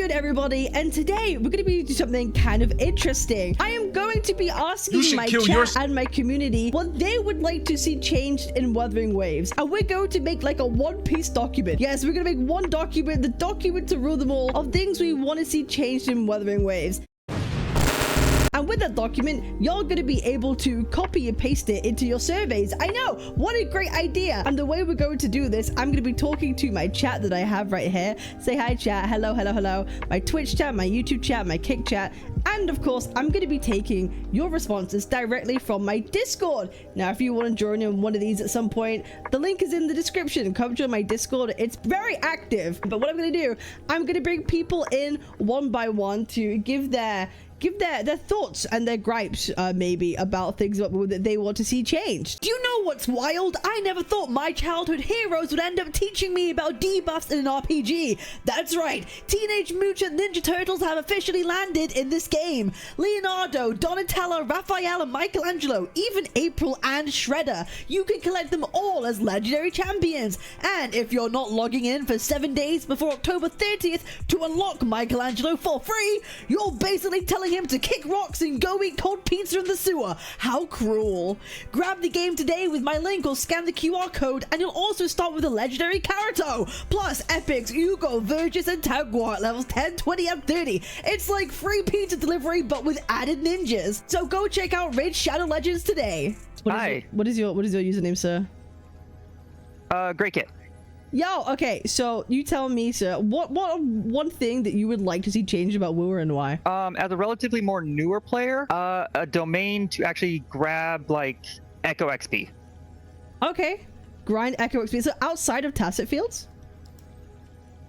good, everybody? And today we're going to be doing something kind of interesting. I am going to be asking my chat and my community what they would like to see changed in Wuthering Waves. And we're going to make like a one-piece document. Yes, we're going to make one document, the document to rule them all, of things we want to see changed in Wuthering Waves. And with that document, you're going to be able to copy and paste it into your surveys. I know, what a great idea. And the way we're going to do this, I'm going to be talking to my chat that I have right here. Say hi, chat. Hello, hello, hello. My Twitch chat, my YouTube chat, my Kick chat. And of course, I'm going to be taking your responses directly from my Discord. Now, if you want to join in one of these at some point, the link is in the description. Come join my Discord. It's very active. But what I'm going to do, I'm going to bring people in one by one to give their thoughts and their gripes, maybe, about things that they want to see changed. Do you know what's wild? I never thought my childhood heroes would end up teaching me about debuffs in an RPG. That's right, Teenage Mutant Ninja Turtles have officially landed in this game. Leonardo, Donatello, Raphael, and Michelangelo, even April and Shredder. You can collect them all as legendary champions. And if you're not logging in for 7 days before October 30th to unlock Michelangelo for free, you're basically telling him to kick rocks and go eat cold pizza in the sewer. How cruel. Grab the game today with my link or scan the QR code, and you'll also start with a legendary Karuto, plus epics Hugo, Vergis, and Taguar at levels 10, 20, and 30. It's like free pizza delivery but with added ninjas. So go check out Raid Shadow Legends today. What is your username, sir? Great Kit. Yo, okay, so you tell me, sir, what one thing that you would like to see changed about WuWa and why? As a relatively more newer player, a domain to actually grab like Echo XP. Okay, grind Echo XP. So outside of Tacit Fields?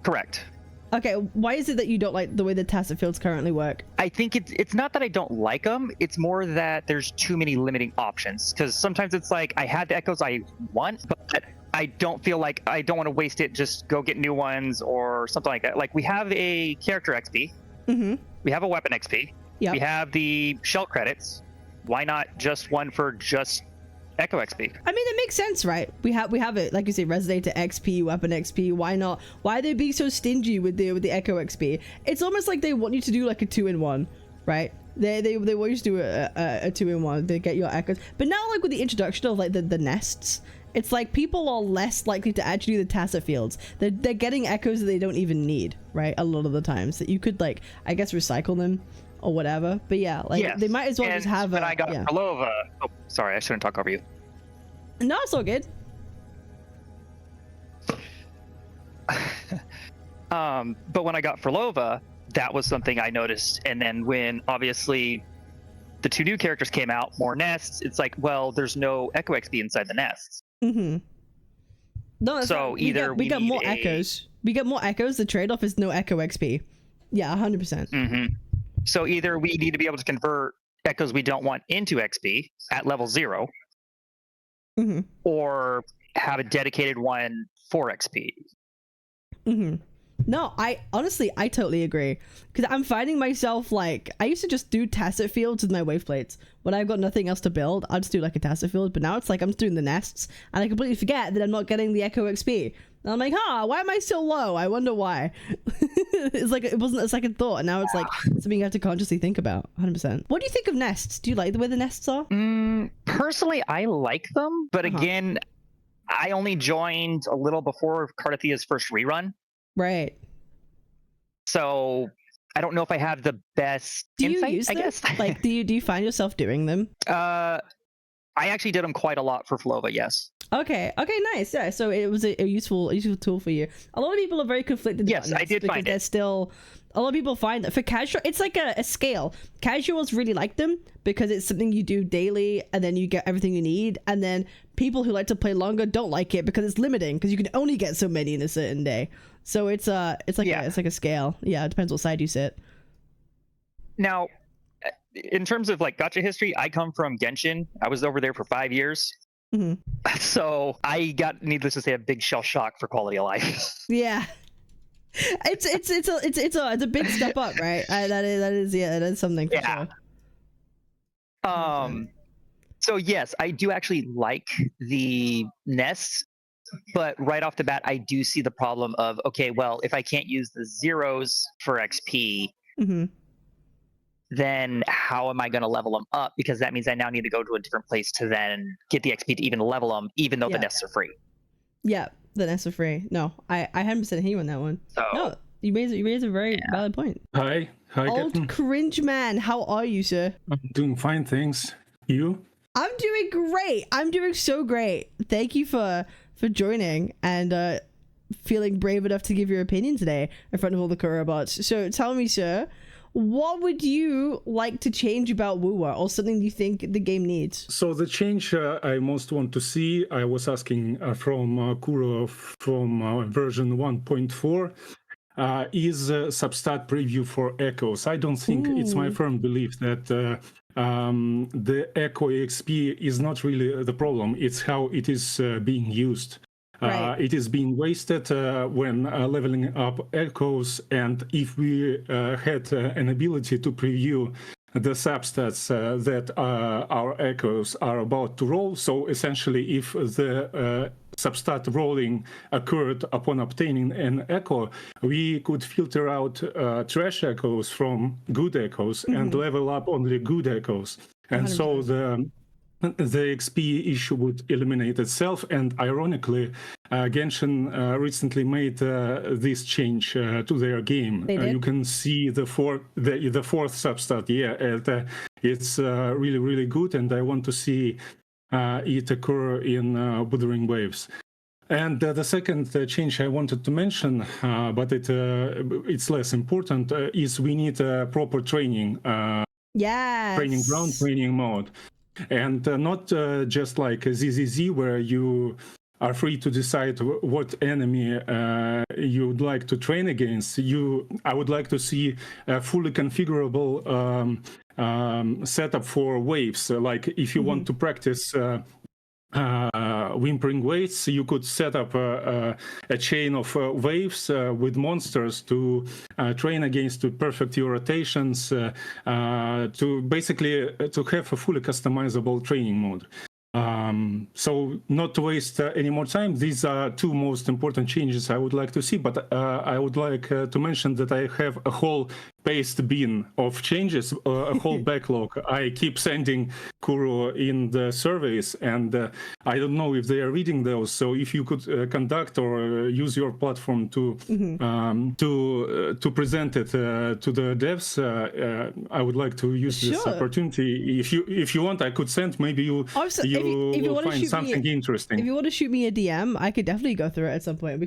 Correct. Okay, why is it that you don't like the way the Tacit Fields currently work? I think it's not that I don't like them, it's more that there's too many limiting options. Because sometimes it's like, I had the Echoes I want, but I don't feel like I don't want to waste it, just go get new ones or something like that. Like, we have a character XP, we have a weapon XP, we have the shell credits. Why not just one for just Echo XP? I mean, it makes sense, right? We have it, like you say, Resonator XP, weapon XP. Why not? Why are they being so stingy with the Echo XP? It's almost like they want you to do like a 2-in-1, right? They want you to do a 2-in-1 to get your Echoes. But now, like with the introduction of like the nests, it's like people are less likely to actually do the Tacit Fields. They're getting Echoes that they don't even need, right? A lot of the times that you could, like, I guess, recycle them or whatever. But yeah, like they might as well just have when I got Flova. Oh, sorry, I shouldn't talk over you. No, it's all good. But when I got Flova, that was something I noticed. And then when obviously the 2 new characters came out, more nests, it's like, well, there's no Echo XP inside the nests. No, so either we got more Echoes. We got more Echoes. The trade-off is no Echo XP. Yeah, 100%. So either we need to be able to convert Echoes we don't want into XP at level 0, or have a dedicated one for XP. No, I totally agree, because I'm finding myself, like, I used to just do Tacit Fields with my wave plates. When I've got nothing else to build, I'll just do like a Tacit Field, but now it's like I'm just doing the nests and I completely forget that I'm not getting the Echo XP. And I'm like, why am I so low? I wonder why. It's like, it wasn't a second thought, and now it's like something you have to consciously think about. 100%. What do you think of nests? Do you like the way the nests are? Personally, I like them, but again, I only joined a little before Cardathia's first rerun. Right. So I don't know if I have the best insight, I guess. Like, do you find yourself doing them? I actually did them quite a lot for Flova, yes. Okay, nice. Yeah, so it was a useful tool for you. A lot of people are very conflicted. Yes, I did find it. Still, a lot of people find that for casual, it's like a scale. Casuals really like them because it's something you do daily, and then you get everything you need. And then people who like to play longer don't like it because it's limiting, because you can only get so many in a certain day. So it's like a scale. Yeah, it depends what side you sit. Now, in terms of like gacha history, I come from Genshin. I was over there for 5 years. So I got, needless to say, a big shell shock for quality of life. Yeah. It's a big step up, right? That is something for sure. So yes, I do actually like the nests. But right off the bat, I do see the problem of, okay, well, if I can't use the zeros for XP, then how am I going to level them up? Because that means I now need to go to a different place to then get the XP to even level them, even though the nests are free. Yeah, the nests are free. No, I 100% hear you on that one. So, no, you raise a very valid point. Hi, Old Captain. Cringe Man, how are you, sir? I'm doing fine, thanks. You? I'm doing great. I'm doing so great. Thank you for joining and feeling brave enough to give your opinion today in front of all the Kuro bots. So tell me, sir, what would you like to change about WuWa, or something you think the game needs? So the change I most want to see, I was asking from Kuro from version 1.4, is substat preview for echoes. I don't think it's my firm belief that the echo EXP is not really the problem. It's how it is being used. Right. It is being wasted when leveling up echoes, and if we had an ability to preview the substats that our echoes are about to roll, so essentially if the substat rolling occurred upon obtaining an echo, we could filter out trash echoes from good echoes and level up only good echoes. And 100%. So the XP issue would eliminate itself. And ironically, Genshin recently made this change to their game. You can see the fourth substat. Yeah, it's really, really good, and I want to see it occur in Wuthering waves. And the second change I wanted to mention, but it's less important, is we need a proper training. Training ground, training mode. And not just like a ZZZ, where you are free to decide what enemy you would like to train against. I would like to see a fully configurable setup for waves. Like if you want to practice whimpering waves, you could set up a chain of waves with monsters to train against, to perfect your rotations, to basically to have a fully customizable training mode. So not to waste any more time, these are two most important changes I would like to see, but I would like to mention that I have a whole paste bin of changes, a whole backlog. I keep sending Kuro in the surveys, and I don't know if they are reading those. So if you could conduct or use your platform to present it to the devs, I would like to use this opportunity. If you want, I could send. Maybe you will find something interesting. If you want to shoot me a DM, I could definitely go through it at some point.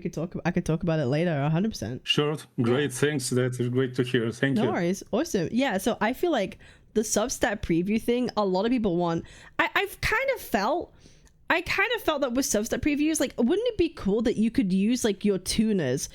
I could talk about it later. 100%. Sure. Great. Thanks. That's great to hear. Thank you. No worries. Awesome. Yeah, so I feel like the substat preview thing, a lot of people want. I kind of felt that with substat previews, like, wouldn't it be cool that you could use like your tuners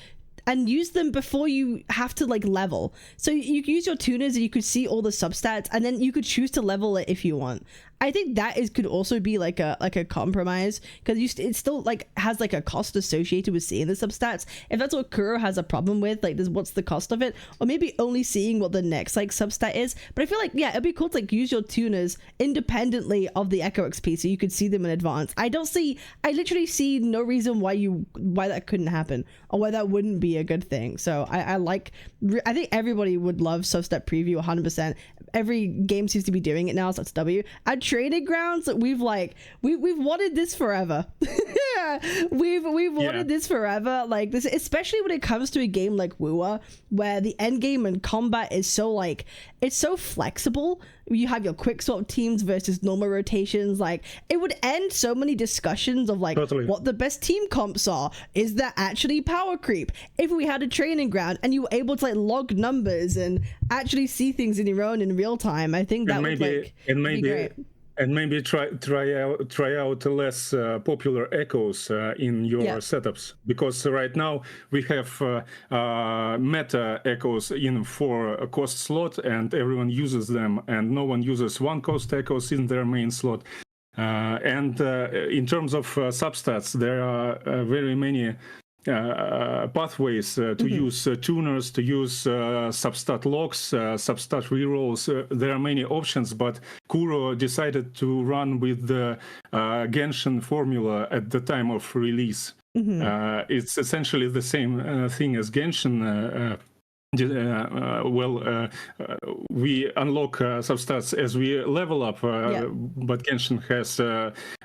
and use them before you have to like level? So you could use your tuners and you could see all the substats, and then you could choose to level it if you want. I think that could also be like a compromise, because it still like has like a cost associated with seeing the substats. If that's what Kuro has a problem with, like, what's the cost of it? Or maybe only seeing what the next like substat is. But I feel like, yeah, it'd be cool to like use your tuners independently of the Echo XP, so you could see them in advance. I literally see no reason why that couldn't happen, or why that wouldn't be a good thing. So I think everybody would love substat preview 100%. Every game seems to be doing it now, so that's W. At Training Grounds, we've wanted this forever. we've wanted this forever, like this, especially when it comes to a game like WuWa, where the end game and combat is so like, it's so flexible. You have your quick swap teams versus normal rotations. Like, it would end so many discussions of like what the best team comps are. Is there actually power creep? If we had a training ground and you were able to like log numbers and actually see things in your own in real time, I think that would be great. And maybe try out less popular echoes in your setups, because right now we have meta echoes in for a cost slot, and everyone uses them, and no one uses one cost echoes in their main slot. And in terms of substats, there are very many pathways to use tuners, to use substat locks, substat rerolls. There are many options, but Kuro decided to run with the Genshin formula at the time of release. It's essentially the same thing as Genshin. We unlock substats as we level up, but Genshin has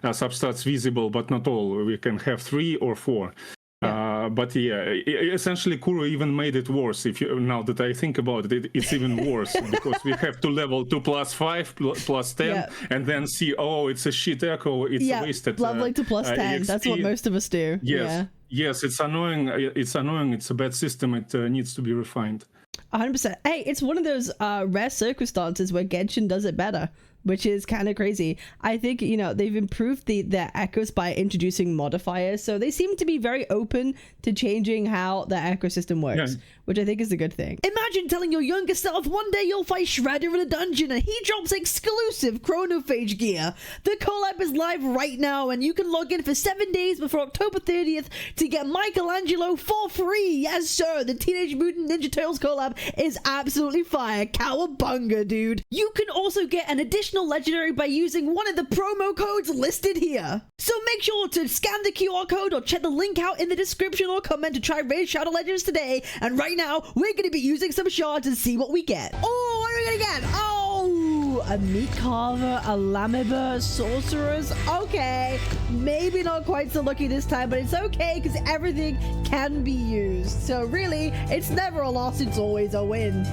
substats visible, but not all. We can have 3 or 4. But essentially Kuro even made it worse. Now that I think about it, it's even worse because we have to level to +5, +10, and then see, oh, it's a shit echo, it's wasted. Leveling to +10. XP. That's what most of us do. Yes. Yes, it's annoying. It's annoying. It's a bad system. It needs to be refined. 100%. Hey, it's one of those rare circumstances where Genshin does it better, which is kind of crazy. I think, they've improved their echoes by introducing modifiers, so they seem to be very open to changing how the ecosystem works, which I think is a good thing. Imagine telling your younger self one day you'll fight Shredder in a dungeon and he drops exclusive chronophage gear. The collab is live right now and you can log in for 7 days before October 30th to get Michelangelo for free. Yes, sir, the Teenage Mutant Ninja Turtles collab is absolutely fire. Cowabunga, dude. You can also get an additional legendary by using one of the promo codes listed here. So make sure to scan the QR code or check the link out in the description or comment to try Raid Shadow Legends today. And right now, we're going to be using some shards and see what we get. Oh, what are we going to get? Oh, a meat carver, a lammer, sorcerers. Okay, maybe not quite so lucky this time, but it's okay because everything can be used. So really, it's never a loss, it's always a win.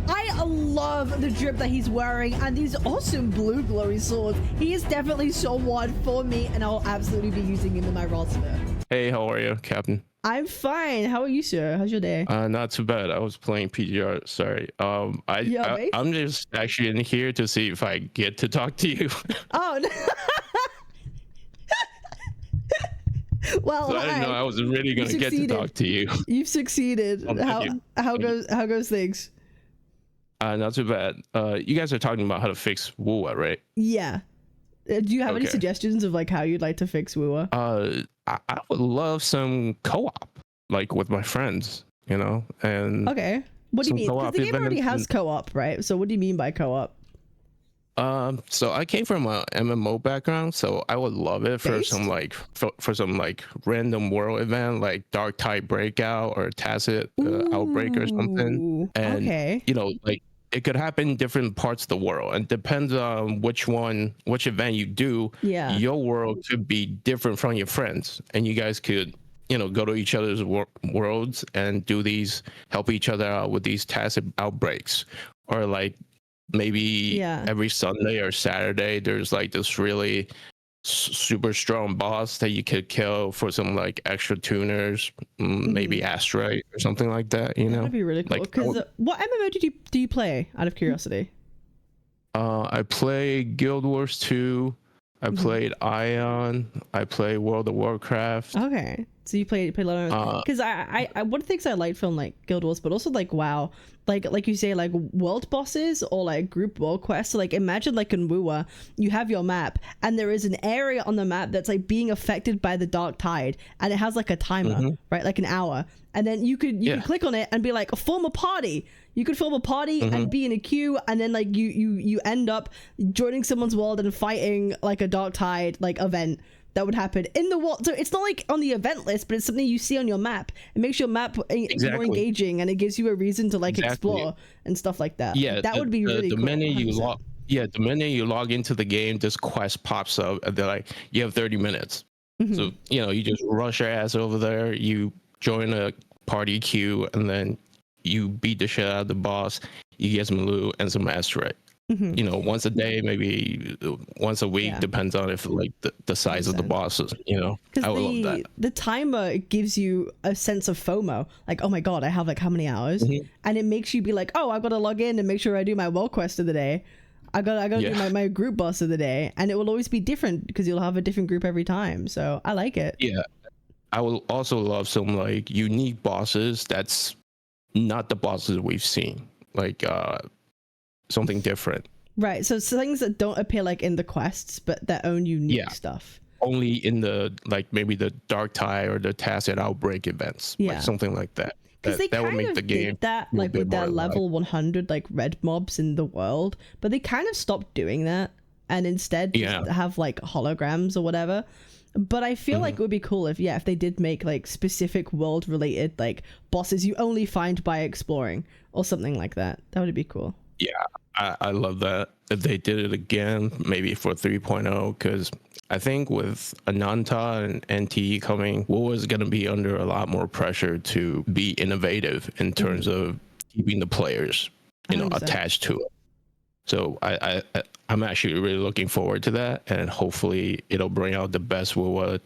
I love the drip that he's wearing and these awesome blue glowy swords. He is definitely someone for me and I'll absolutely be using him in my roster. Hey, how are you, Captain? I'm fine. How are you, sir? How's your day? Not too bad. I was playing PGR. Sorry. I'm just actually in here to see if I get to talk to you. Oh, no. Well, so I didn't know I was really gonna get to talk to you. You've succeeded. How goes things? Not too bad. You guys are talking about how to fix WuWa, right? Yeah. Do you have any suggestions of like how you'd like to fix WuWa? I would love some co-op, like with my friends, and okay. What do you mean? Because the game already has co-op, right? So what do you mean by co-op? So I came from a MMO background, so I would love it for some random world event like Dark Tide Breakout or Tacit Outbreak or something. And it could happen in different parts of the world, and depends on which event you do. Yeah, your world could be different from your friends, and you guys could go to each other's worlds and help each other out with these Tacit outbreaks, or like maybe every Sunday or Saturday there's like this really super strong boss that you could kill for some like extra tuners, maybe asteroid or something like that. That'd be really cool. Because what MMO do you play, out of curiosity? I play Guild Wars 2. I played Ion. I play World of Warcraft. Okay, so you play a lot of, because I one of the things I like from like Guild Wars, but also like WoW, like you say, like world bosses or like group world quests. So like imagine like in WuWa, you have your map and there is an area on the map that's like being affected by the Dark Tide, and it has like a timer, right, like an hour, and then you could click on it and be like, form a party. You could form a party and be in a queue, and then like you end up joining someone's world and fighting like a Dark Tide like event that would happen in the world. So it's not like on the event list, but it's something you see on your map. It makes your map more engaging, and it gives you a reason to like explore and stuff like that. Yeah, that would be really cool. The minute you log into the game, this quest pops up, and they're like, you have 30 minutes. So you just rush your ass over there, you join a party queue, and then you beat the shit out of the boss. You get some loot and some asteroid. Once a day, maybe once a week, depends on if like the size of the bosses. I would love that. The timer gives you a sense of FOMO, like, oh my god, I have like how many hours, and it makes you be like, oh, I've got to log in and make sure I do my world quest of the day. I gotta do my group boss of the day, and it will always be different because you'll have a different group every time. So I like it. Yeah, I will also love some like unique bosses that's not the bosses we've seen, like something different, right? So things that don't appear like in the quests, but their own unique stuff, only in the like maybe the Dark Tide or the Tacit Outbreak events, like something like that. Because they kind would make the game that like with their level 100 like red mobs in the world, but they kind of stopped doing that and instead just have like holograms or whatever. But I feel like it would be cool if they did make like specific world related like bosses you only find by exploring or something like that. That would be cool. Yeah, I love that. If they did it again, maybe for 3.0, because I think with Ananta and NTE coming, WuWa is going to be under a lot more pressure to be innovative in terms of keeping the players, 100%. attached to it. So I'm actually really looking forward to that, and hopefully it'll bring out the best WuWa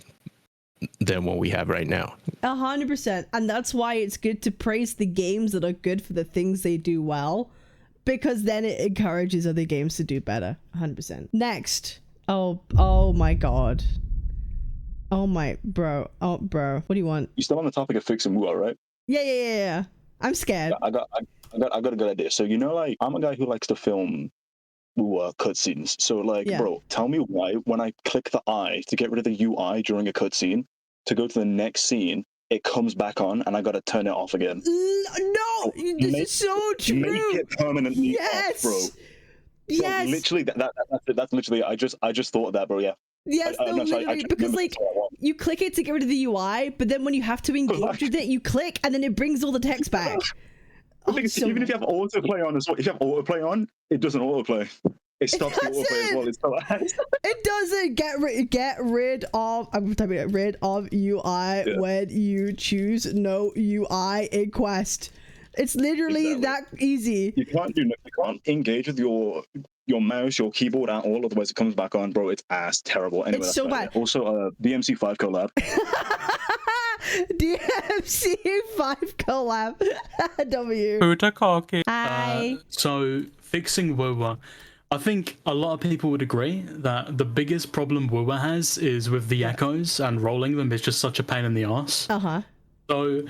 than what we have right now. 100%. And that's why it's good to praise the games that are good for the things they do well, because then it encourages other games to do better. 100%. Next. Oh my god. Oh my bro. Oh bro. What do you want? You still on the topic of fixing WuWa, right? Yeah. I'm scared. I got a good idea. So like I'm a guy who likes to film WuWa cutscenes. So like, bro, tell me why when I click the eye to get rid of the UI during a cutscene to go to the next scene, it comes back on and I gotta turn it off again. No, this is so true. Make it permanently off, bro. So yes. Literally, that's literally. I just thought of that, bro. Yeah. Yes, no, literally, because like you click it to get rid of the UI, but then when you have to engage with it, you click and then it brings all the text back. Even if you have autoplay on as well, if you have autoplay on, it doesn't autoplay. It stops the autoplay as well. It's so it doesn't get rid of. I'm typing it. Rid of UI when you choose no UI in Quest. It's literally that easy. You can't engage with your mouse, your keyboard at all, otherwise it comes back on, bro. It's ass terrible. Anyway, it's so bad. Also, DMC5 collab. DMC5 collab. W. Butakaki. Hi. So fixing WuWa. I think a lot of people would agree that the biggest problem WuWa has is with the echoes, and rolling them is just such a pain in the ass. So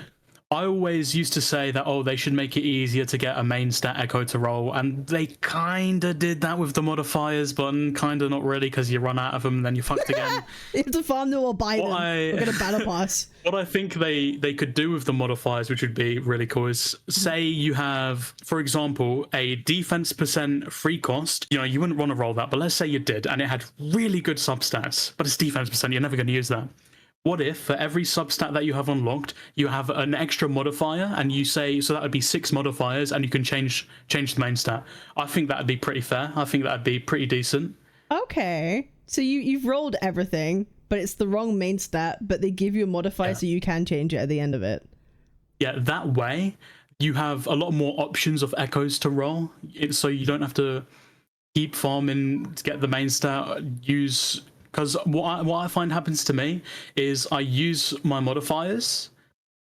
I always used to say that, they should make it easier to get a main stat echo to roll, and they kind of did that with the modifiers, but kind of not really, because you run out of them and then you're fucked again. You have to farm them or buy them. Or get a battle pass. What I think they could do with the modifiers, which would be really cool, is say you have, for example, a defense % free cost. You wouldn't want to roll that, but let's say you did, and it had really good substats, but it's defense %. You're never going to use that. What if for every substat that you have unlocked, you have an extra modifier, and you say, so that would be 6 modifiers, and you can change the main stat. I think that would be pretty fair. I think that would be pretty decent. Okay. So you've rolled everything, but it's the wrong main stat, but they give you a modifier so you can change it at the end of it. Yeah, that way you have a lot more options of echoes to roll, so you don't have to keep farming to get the main stat, because what I find happens to me is I use my modifiers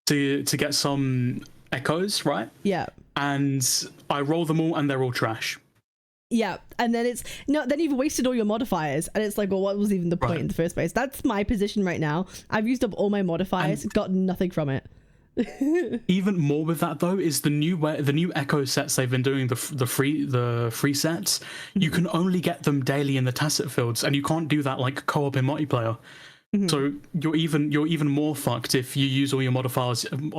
to get some echoes, right? Yeah. And I roll them all and they're all trash. Yeah, and then then you've wasted all your modifiers, and it's like, well, what was even the point in the first place? That's my position right now. I've used up all my modifiers, got nothing from it. Even more with that though is the new echo sets they've been doing, the free sets. You can only get them daily in the tacit fields, and you can't do that like co-op in multiplayer. So you're even more fucked if you use all your modifiers and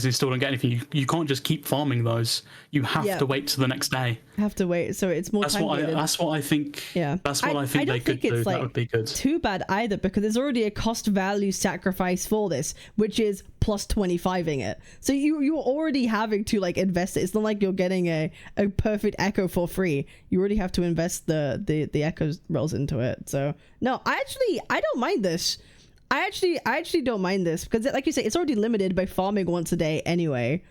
you still don't get anything. You can't just keep farming those. You have to wait till the next day. Have to wait, so it's more time. That's what I think. Yeah, that's what I think they could do. That would be good. Too bad either, because there's already a cost value sacrifice for this, which is plus 25ing it. So you're already having to like invest it. It's not like you're getting a perfect echo for free. You already have to invest the echo rolls into it. So no, I don't mind this. I actually don't mind this, because like you say, it's already limited by farming once a day anyway.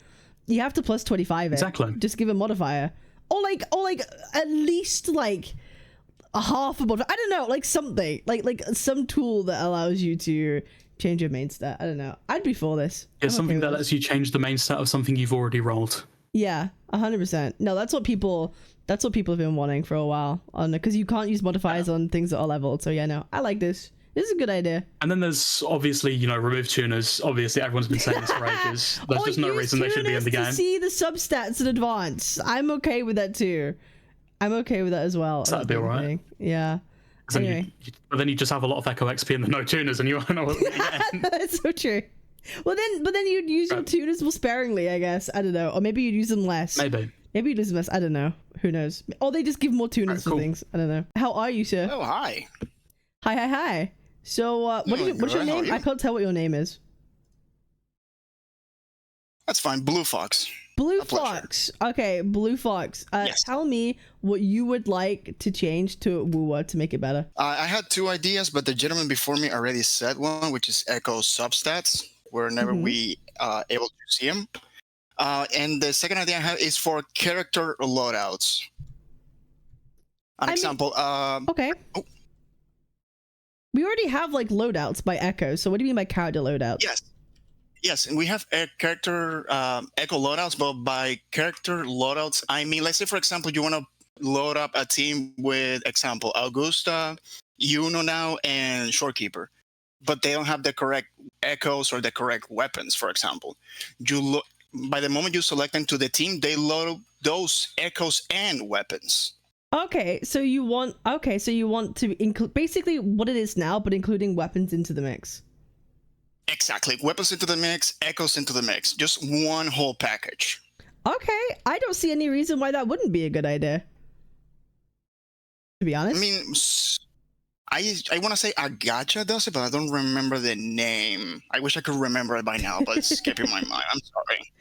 You have to plus 25 it. Exactly. Just give a modifier. Or like at least like a half a modifier. I don't know, like something. Like some tool that allows you to change your main stat. I don't know. I'd be for this. Yeah, something that lets you change the main stat of something you've already rolled. Yeah, 100%. No, that's what people have been wanting for a while, because you can't use modifiers on things that are leveled. So yeah, no, I like this. This is a good idea. And then there's obviously, remove tuners. Obviously, everyone's been saying this for ages. There's just no reason they should be in the game. To see the substats in advance. I'm okay with that too. I'm okay with that as well. That'd be alright. Yeah. Anyway. But then you just have a lot of echo XP and the no tuners, and you don't know what you're getting. That's so true. But then you'd use your tuners more sparingly, I guess. I don't know. Or maybe you'd use them less. Maybe you'd use them less. I don't know. Who knows? Or they just give more tuners for things. I don't know. How are you, sir? Oh, hi. Hi. So, what's your name? I can't tell what your name is. That's fine. Blue Fox. Blue Fox. Okay, Blue Fox. Yes. Tell me what you would like to change to WuWa to make it better. I had two ideas, but the gentleman before me already said one, which is Echo substats, whenever we able to see him. And the second idea I have is for character loadouts. An example. Okay. Oh. We already have like loadouts by Echo. So what do you mean by character loadouts? Yes, and we have character Echo loadouts, but by character loadouts, I mean, let's say, for example, you want to load up a team with, example, Augusta, Yuno now, and Shorekeeper, but they don't have the correct Echoes or the correct weapons, for example. By the moment you select them to the team, they load those Echoes and weapons. Okay, so you want to include basically what it is now, but including weapons into the mix. Exactly. Weapons into the mix, Echoes into the mix. Just one whole package. Okay. I don't see any reason why that wouldn't be a good idea. To be honest. I mean, I want to say Agacha does it, but I don't remember the name. I wish I could remember it by now, but it's skipping my mind. I'm sorry.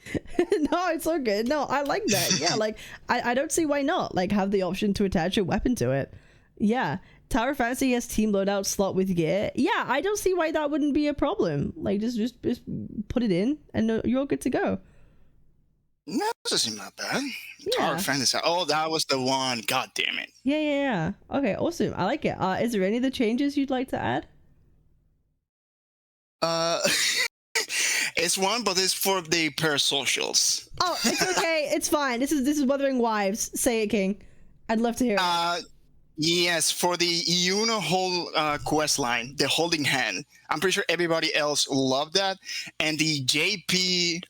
No, it's all good. No, I like that. Yeah, like, I don't see why not. Like, have the option to attach a weapon to it. Yeah. Tower Fantasy has team loadout slot with gear. Yeah, I don't see why that wouldn't be a problem. Like, just put it in and you're good to go. No, this doesn't seem that bad. Yeah. Tower Fantasy. Oh, that was the one. God damn it. Yeah. Okay, awesome. I like it. Is there any other changes you'd like to add? It's one, but it's for the parasocials. Oh, it's okay. It's fine. This is Wuthering Wives. Say it, King. I'd love to hear it. Yes, for the Yuno whole quest line, the holding hand. I'm pretty sure everybody else loved that. And the JP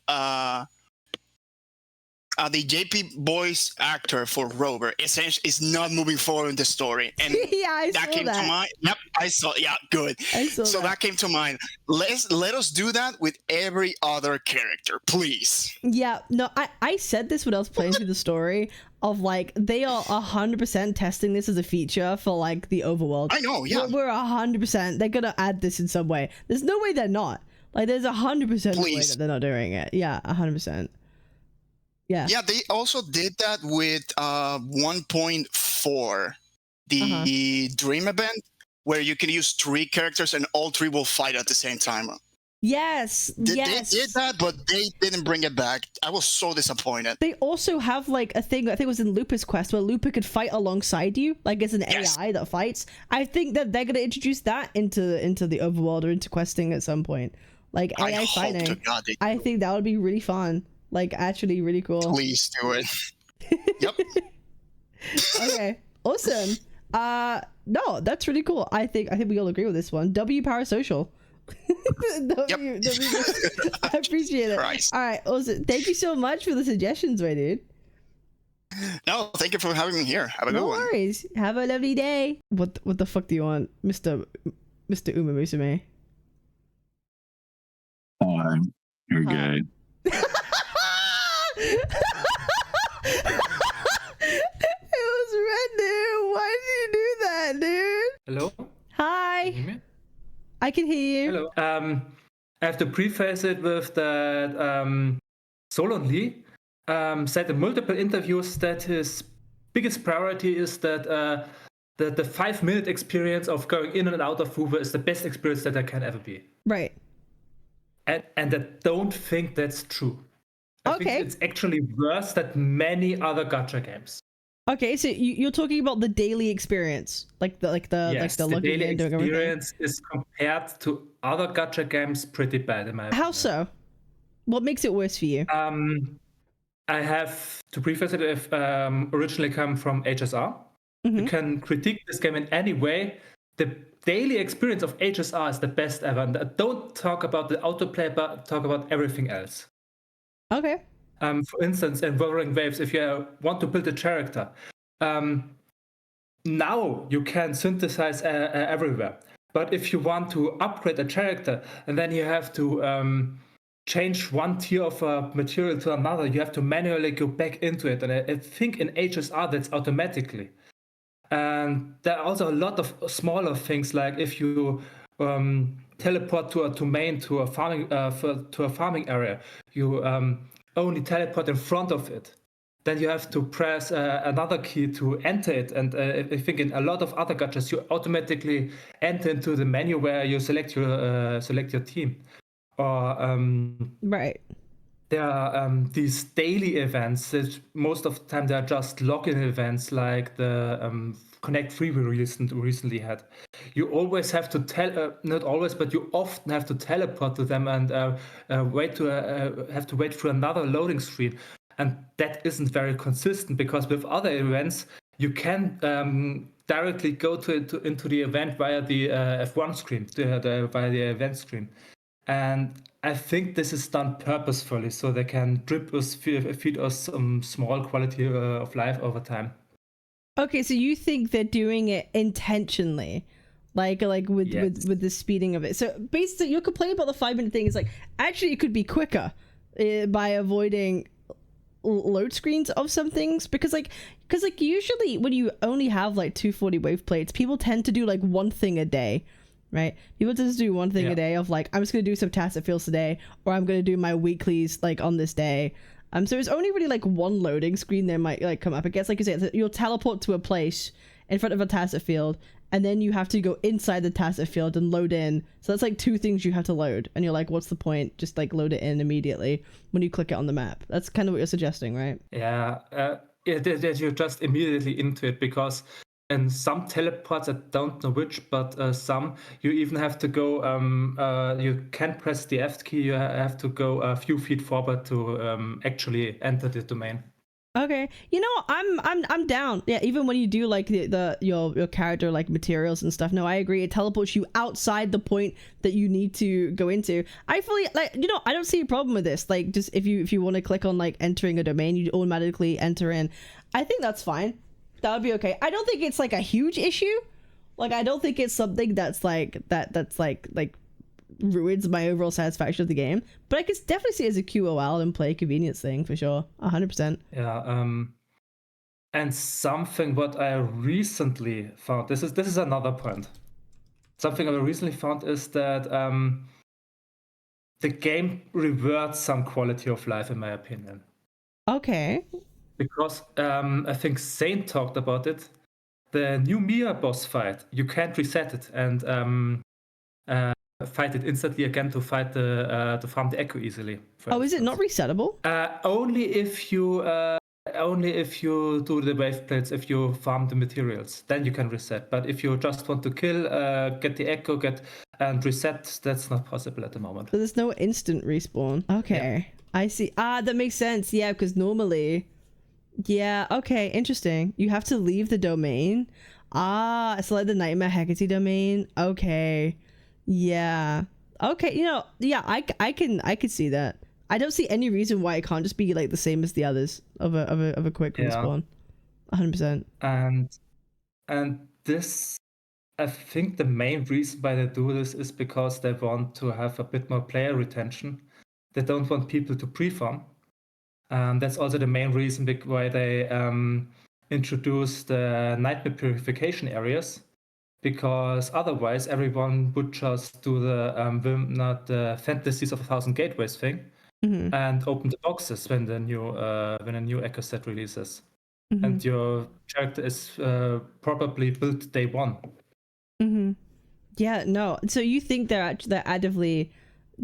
voice actor for Rover essentially is not moving forward in the story. And yeah, I that came to mind. Yep, I saw. Yeah, good. So that came to mind. Let us do that with every other character, please. Yeah, no, I said this when I was playing through the story of like they are 100% testing this as a feature for like the overworld. I know, yeah. We're 100%. They're gonna add this in some way. There's no way they're not. Like there's 100% no way that they're not doing it. Yeah, 100%. Yeah. Yeah, they also did that with 1.4, the Dream event, where you can use 3 characters and all 3 will fight at the same time. Yes. They did that, but they didn't bring it back. I was so disappointed. They also have like a thing, I think it was in Lupa's quest, where Lupa could fight alongside you, like it's an AI that fights. I think that they're gonna introduce that into the overworld or into questing at some point, like AI fighting. I think that would be really fun. Like actually really cool. Please do it. Yep. Okay. Awesome. No, that's really cool. I think we all agree with this one. W Parasocial. W, I appreciate it. Christ. All right, awesome. Thank you so much for the suggestions, my dude. No, thank you for having me here. Have a good one. No worries. Have a lovely day. What the fuck do you want, Mr. Uma Musume? Hi. You're gay. It was red, dude. Why did you do that, dude? Hello? Hi. Can you hear me? I can hear you. Hello. I have to preface it with that Solon Lee said in multiple interviews that his biggest priority is that the 5-minute experience of going in and out of WuWa is the best experience that there can ever be. Right. And I don't think that's true. I think it's actually worse than many other gacha games. Okay, so you're talking about the daily experience, like the daily experience is compared to other gacha games pretty bad in my opinion. How so? What makes it worse for you? I have to preface it if originally come from HSR. You can critique this game in any way. The daily experience of HSR is the best ever. And don't talk about the autoplay, but talk about everything else. Okay. For instance, in Wuthering Waves, if you want to build a character, now you can synthesize everywhere. But if you want to upgrade a character, and then you have to change one tier of material to another, you have to manually go back into it. And I think in HSR that's automatically. And there are also a lot of smaller things, like if you teleport to a domain, to a farming area, you only teleport in front of it. Then you have to press another key to enter it. And I think in a lot of other gachas, you automatically enter into the menu where you select your team. Or right. There are these daily events that most of the time they are just login events, like the Connect 3 we recently had. You always have to not always, but you often have to teleport to them and have to wait for another loading screen. And that isn't very consistent, because with other events, you can directly go into the event via the F1 screen, via the event screen. And I think this is done purposefully, so they can feed us some small quality of life over time. Okay, so you think they're doing it intentionally, like with the speeding of it. So basically, your complaint about the 5-minute thing is like, actually, it could be quicker by avoiding load screens of some things, because usually when you only have like 240 wave plates, people tend to do like one thing a day, right? People just do one thing a day of like, I'm just gonna do some tacit fields today, or I'm gonna do my weeklies like on this day. So it's only really like one loading screen that might like come up. I guess like you said, you'll teleport to a place in front of a tacit field, and then you have to go inside the tacit field and load in. So that's like 2 things you have to load, and you're like, what's the point? Just like load it in immediately when you click it on the map. That's kind of what you're suggesting, right? Yeah, you're just immediately into it, because in some teleports, I don't know which, but some you even have to go. You can't press the F key. You have to go a few feet forward to actually enter the domain. Okay, you know, I'm down. Yeah, even when you do like your character like materials and stuff. No, I agree. It teleports you outside the point that you need to go into. I fully like, you know, I don't see a problem with this. Like, just if you want to click on like entering a domain, you automatically enter in. I think that's fine. That would be okay. I don't think it's like a huge issue. Like, I don't think it's something that's like that's like ruins my overall satisfaction of the game. But I could definitely see it as a QOL and play convenience thing for sure. 100%. Yeah. And something what I recently found. This is another point. Something I recently found is that the game reverts some quality of life, in my opinion. Okay. Because I think Saint talked about it. The new Mia boss fight, you can't reset it and fight it instantly again to fight to farm the echo easily. Oh, is it not resettable? Only if you do the wave plates, if you farm the materials, then you can reset. But if you just want to kill, get the echo, and reset, that's not possible at the moment. So there's no instant respawn. Okay, yeah. I see. That makes sense. Yeah, because normally. Yeah, okay, interesting. You have to leave the domain. It's like the Nightmare Hecate domain. Okay. Yeah. Okay, you know, yeah, I can see that. I don't see any reason why it can't just be like the same as the others of a quick respawn. 100%. And this, I think the main reason why they do this is because they want to have a bit more player retention. They don't want people to pre-farm. That's also the main reason why they introduced the nightmare purification areas, because otherwise everyone would just do the Fantasies of 1,000 Gateways thing and open the boxes when a new Echo set releases, and your character is probably built day one. Yeah, no. So you think they're actively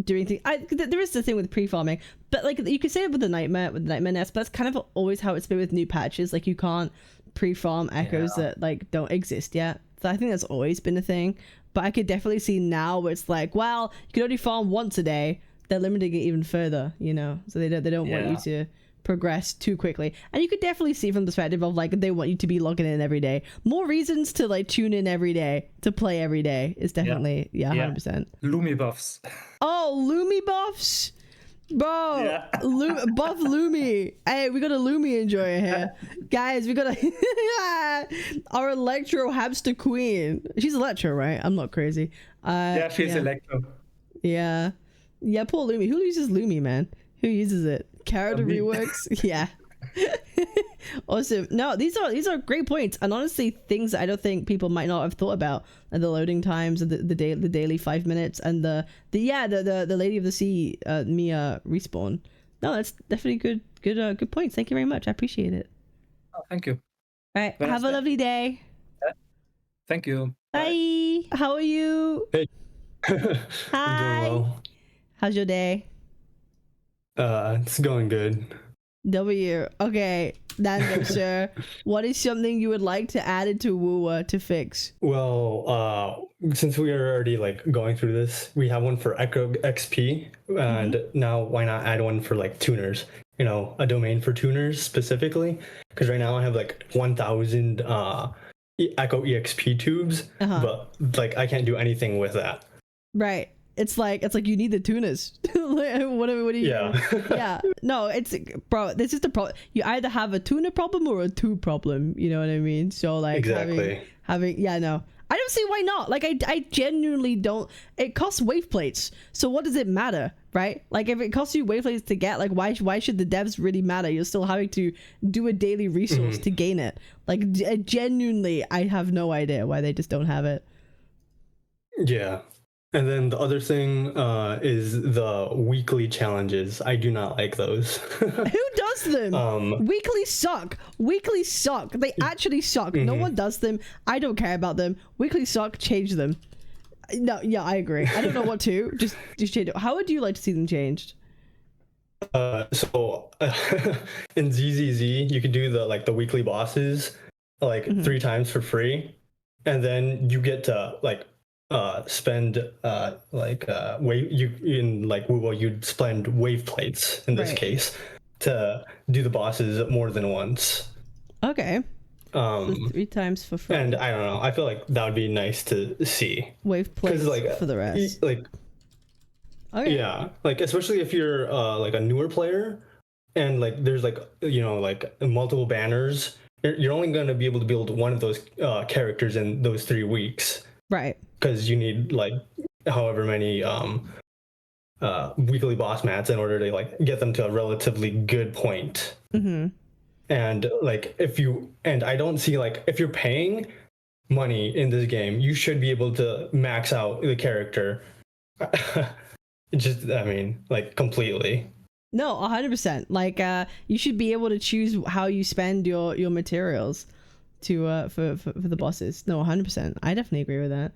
doing things? There is the thing with pre-farming, but like you could say it with the nightmare nest, but that's kind of always how it's been with new patches. Like you can't pre-farm echoes that like don't exist yet. So I think that's always been a thing, but I could definitely see now where it's like, well, you can only farm once a day. They're limiting it even further, you know, so they don't want you to progress too quickly. And you could definitely see from the perspective of like they want you to be logging in every day. More reasons to like tune in every day, to play every day is definitely 100%. Lumi buffs. Oh, Lumi buffs, bro. Buff Lumi. Hey, we got a Lumi enjoyer here, guys. We got our Electro hamster queen. She's Electro, right? I'm not crazy. She's Electro. Yeah, poor Lumi. Who uses Lumi, man? Who uses it? Character reworks. Yeah. Awesome. No, these are great points, and honestly, things that I don't think people might not have thought about. And the loading times, and the daily 5 minutes, and the Lady of the Sea Mia respawn. No, that's definitely good points. Thank you very much. I appreciate it. Oh, thank you. All right, have a lovely day. Thank you. Bye. How are you? Hey. Hi. I'm doing well. How's your day? It's going good. W. Okay, Nando, sir. What is something you would like to add into WuWa to fix? Well, since we are already like going through this, we have one for Echo XP, and now why not add one for like tuners? You know, a domain for tuners specifically, because right now I have like 1,000 Echo EXP tubes, but like I can't do anything with that. Right. It's like you need the tuners. what do you? Yeah. No, bro. This is the problem. You either have a tuner problem or a two problem. You know what I mean? So like exactly having yeah. No, I don't see why not. Like I genuinely don't. It costs wave plates. So what does it matter, right? Like if it costs you wave plates to get, like why should the devs really matter? You're still having to do a daily resource to gain it. Like genuinely, I have no idea why they just don't have it. Yeah. And then the other thing is the weekly challenges. I do not like those. Who does them? Weekly suck. Weekly suck. They actually suck. No one does them. I don't care about them. Weekly suck. Change them. No, yeah, I agree. I don't know what to. Just change it. How would you like to see them changed? So in ZZZ, you could do the weekly bosses like 3 times for free, and then you get to spend WuWa, you'd spend wave plates in this case to do the bosses more than once. Okay. So 3 times for free. And I don't know, I feel like that would be nice to see. Wave plates for the rest. Okay. Yeah, like especially if you're like a newer player and like there's multiple banners, you're only going to be able to build one of those characters in those 3 weeks. Right. Because you need like however many weekly boss mats in order to like get them to a relatively good point. And like I don't see like if you're paying money in this game, you should be able to max out the character. Completely. No, 100%. Like you should be able to choose how you spend your materials to for the bosses. No, 100%. I definitely agree with that.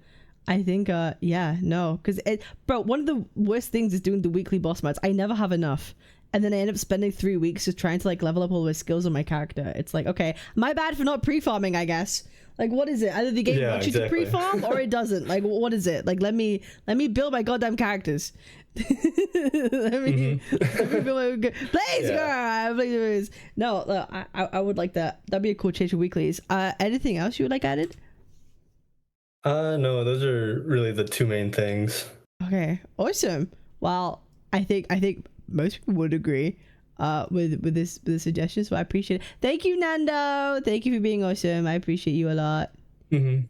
I think because one of the worst things is doing the weekly boss mats. I never have enough, and then I end up spending 3 weeks just trying to like level up all my skills on my character. It's like, okay, my bad for not pre-farming, I guess. Like, what is it? Either the game wants you to pre-farm or it doesn't. Like, what is it? Like, let me build my goddamn characters. let me build my please. No, I would like that. That'd be a cool change for weeklies. Anything else you would like added? No, those are really the 2 main things. Okay, awesome. Well, I think most people would agree with the suggestions, so I appreciate it. Thank you, Nando. Thank you for being awesome. I appreciate you a lot. And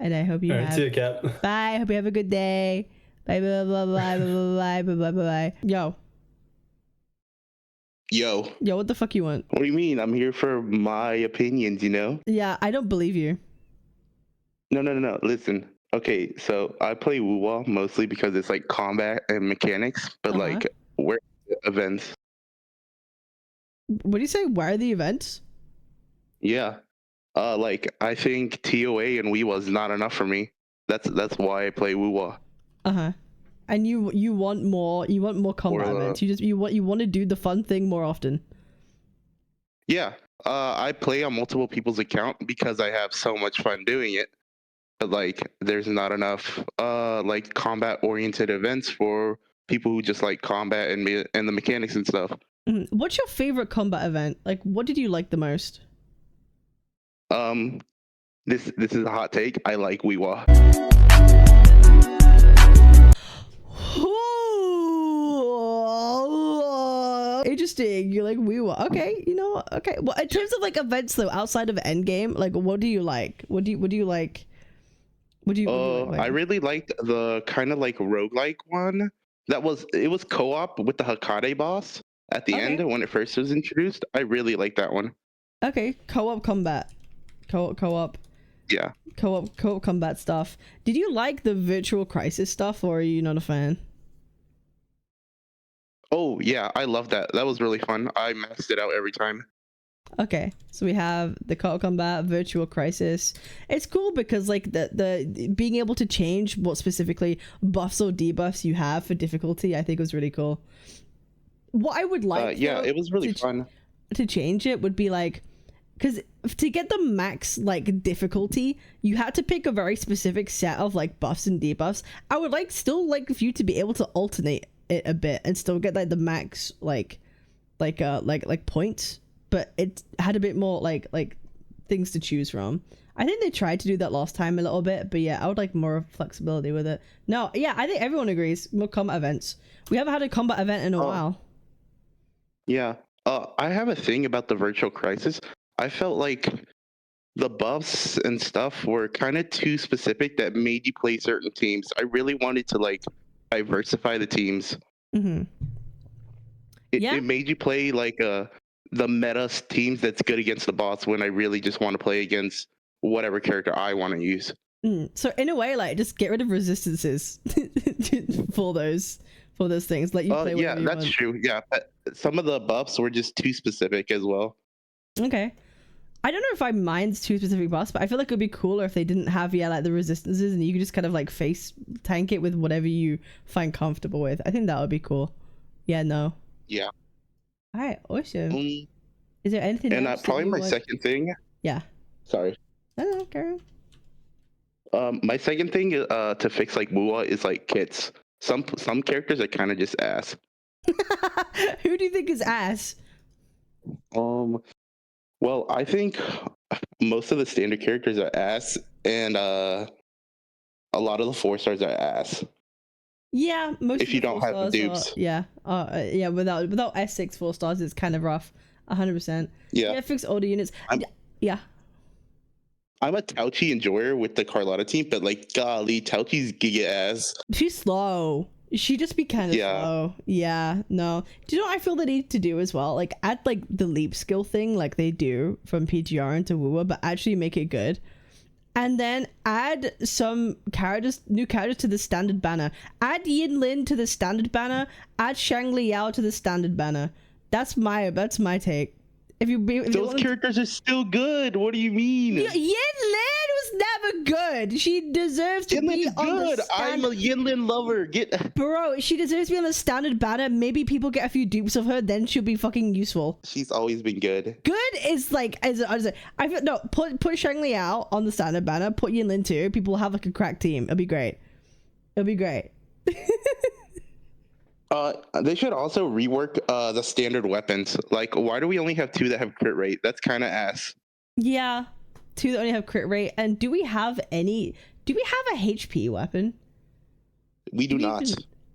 I hope you have. See you, Cap. Bye. I hope you have a good day. Bye bye bye bye bye bye bye bye bye. Yo, what the fuck you want? What do you mean? I'm here for my opinions, you know? Yeah, I don't believe you. No. Listen. Okay, so I play WuWa mostly because it's like combat and mechanics, but like, where are the events? What do you say? Where are the events? Yeah. Like I think TOA and WuWa is not enough for me. That's why I play WuWa. And you want more combat events. You want to do the fun thing more often. Yeah. I play on multiple people's account because I have so much fun doing it. But like there's not enough like combat oriented events for people who just like combat and the mechanics and stuff. What's your favorite combat event? Like what did you like the most? This is a hot take. I like WuWa. Interesting. You like WuWa. Okay, okay. Well, in terms of like events though, outside of Endgame, like what do you like? What do you like? I really liked the kind of like roguelike one. It was co-op with the Hakade boss at the end when it first was introduced. I really liked that one. Okay, co-op combat. Co-op. Yeah. Co-op combat stuff. Did you like the virtual crisis stuff, or are you not a fan? Oh yeah, I love that. That was really fun. I maxed it out every time. Okay, so we have the co-op combat, virtual crisis. It's cool because like the being able to change what specifically buffs or debuffs you have for difficulty, I think was really cool. What I would like, yeah, it was really fun to change it would be like, because to get the max like difficulty, you had to pick a very specific set of like buffs and debuffs. I would like still like for you to be able to alternate it a bit and still get like the max like points, but it had a bit more like things to choose from. I think they tried to do that last time a little bit, but yeah, I would like more flexibility with it. No, yeah, I think everyone agrees. More combat events. We haven't had a combat event in a while. Yeah. I have a thing about the virtual crisis. I felt like the buffs and stuff were kind of too specific that made you play certain teams. I really wanted to like diversify the teams. Mm-hmm. It made you play like the meta teams that's good against the boss when I really just want to play against whatever character I want to use. So in a way, like just get rid of resistances for those things. Like you play yeah, that's want. true. Yeah, but some of the buffs were just too specific as well. Okay. I don't know if I mind too specific buffs, but I feel like it would be cooler if they didn't have like the resistances and you could just kind of like face tank it with whatever you find comfortable with. I think that would be cool. Yeah, no. Yeah. All right, awesome. Is there anything and else probably my second thing. Yeah. Sorry. No, carry on. My second thing to fix like WuWa is like kits. Some characters are kind of just ass. Who do you think is ass? Well, I think most of the standard characters are ass, and a lot of the 4-stars are ass. Yeah, most if you don't have the dupes. Yeah, without S6 4-stars, it's kind of rough. 100%. Yeah, fix all the units. Yeah. I'm a Tauchi enjoyer with the Carlotta team, but like, golly, Tauchi's giga ass. She's slow. She just be kind of slow. Yeah, no. Do you know what I feel they need to do as well? Like, add like the leap skill thing like they do from PGR into WuWa, but actually make it good. And then add some new characters to the standard banner. Add Yinlin to the standard banner. Add Shang Liao to the standard banner. That's my take. Those characters are still good. What do you mean? Yinlin was never good. She deserves to be on good. I'm a Yinlin lover. Bro, she deserves to be on the standard banner. Maybe people get a few dupes of her, then she'll be fucking useful. She's always been good. Good is like put Shang Liao on the standard banner. Put Yinlin too. People will have like a crack team. It'll be great. They should also rework the standard weapons. Like, why do we only have 2 that have crit rate? That's kind of ass. Yeah, 2 that only have crit rate. And do we have a HP weapon? We do not.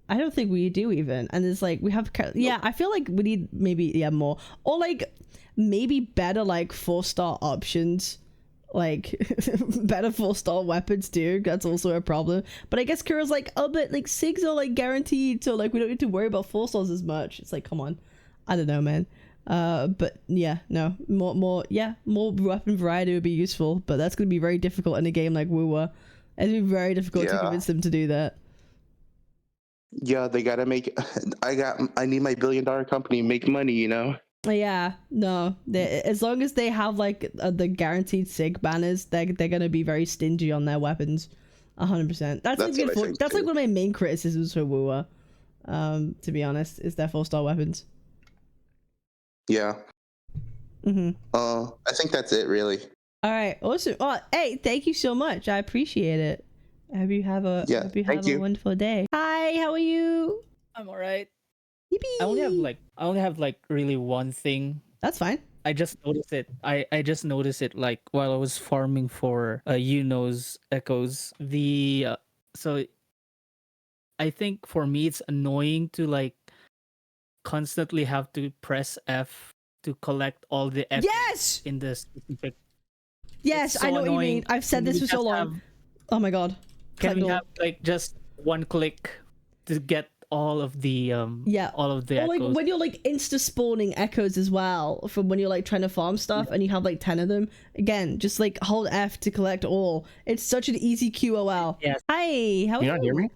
I don't think we do even. And it's like we have I feel like we need maybe more, or like maybe better like 4-star options. Like better 4-star weapons too. That's also a problem. But I guess Kira's like, oh, but like 6 are like guaranteed, so like we don't need to worry about 4-stars as much. It's like, come on, I don't know, man. But yeah, no, more weapon variety would be useful, but that's gonna be very difficult in a game like WuWa. It'd be very difficult to convince them to do that. Yeah, they gotta make. I need my $1 billion company make money, you know. Yeah, no. As long as they have like the guaranteed SIG banners, they're gonna be very stingy on their weapons. 100%. That's like one of my main criticisms for WuWa. To be honest, is their 4-star weapons. Yeah. Mm-hmm. I think that's it, really. All right, awesome. Well, hey, thank you so much. I appreciate it. I hope you have a wonderful day. Hi, how are you? I'm alright. Yippee. I only have like really one thing. That's fine. I just noticed it. I just noticed it like while I was farming for Yuno's echoes. So I think for me it's annoying to like constantly have to press F to collect all the echoes in the specific. Yes, so I know annoying. What you mean. I've said this for so long. Oh my god. Can we have like just one click to get all of the all of the or like echoes. when you're like insta spawning echoes as well from when you're like trying to farm stuff and you have like 10 of them. Again, just like hold F to collect all. It's such an easy QOL. Yes. Hi, how are you? You not hear me?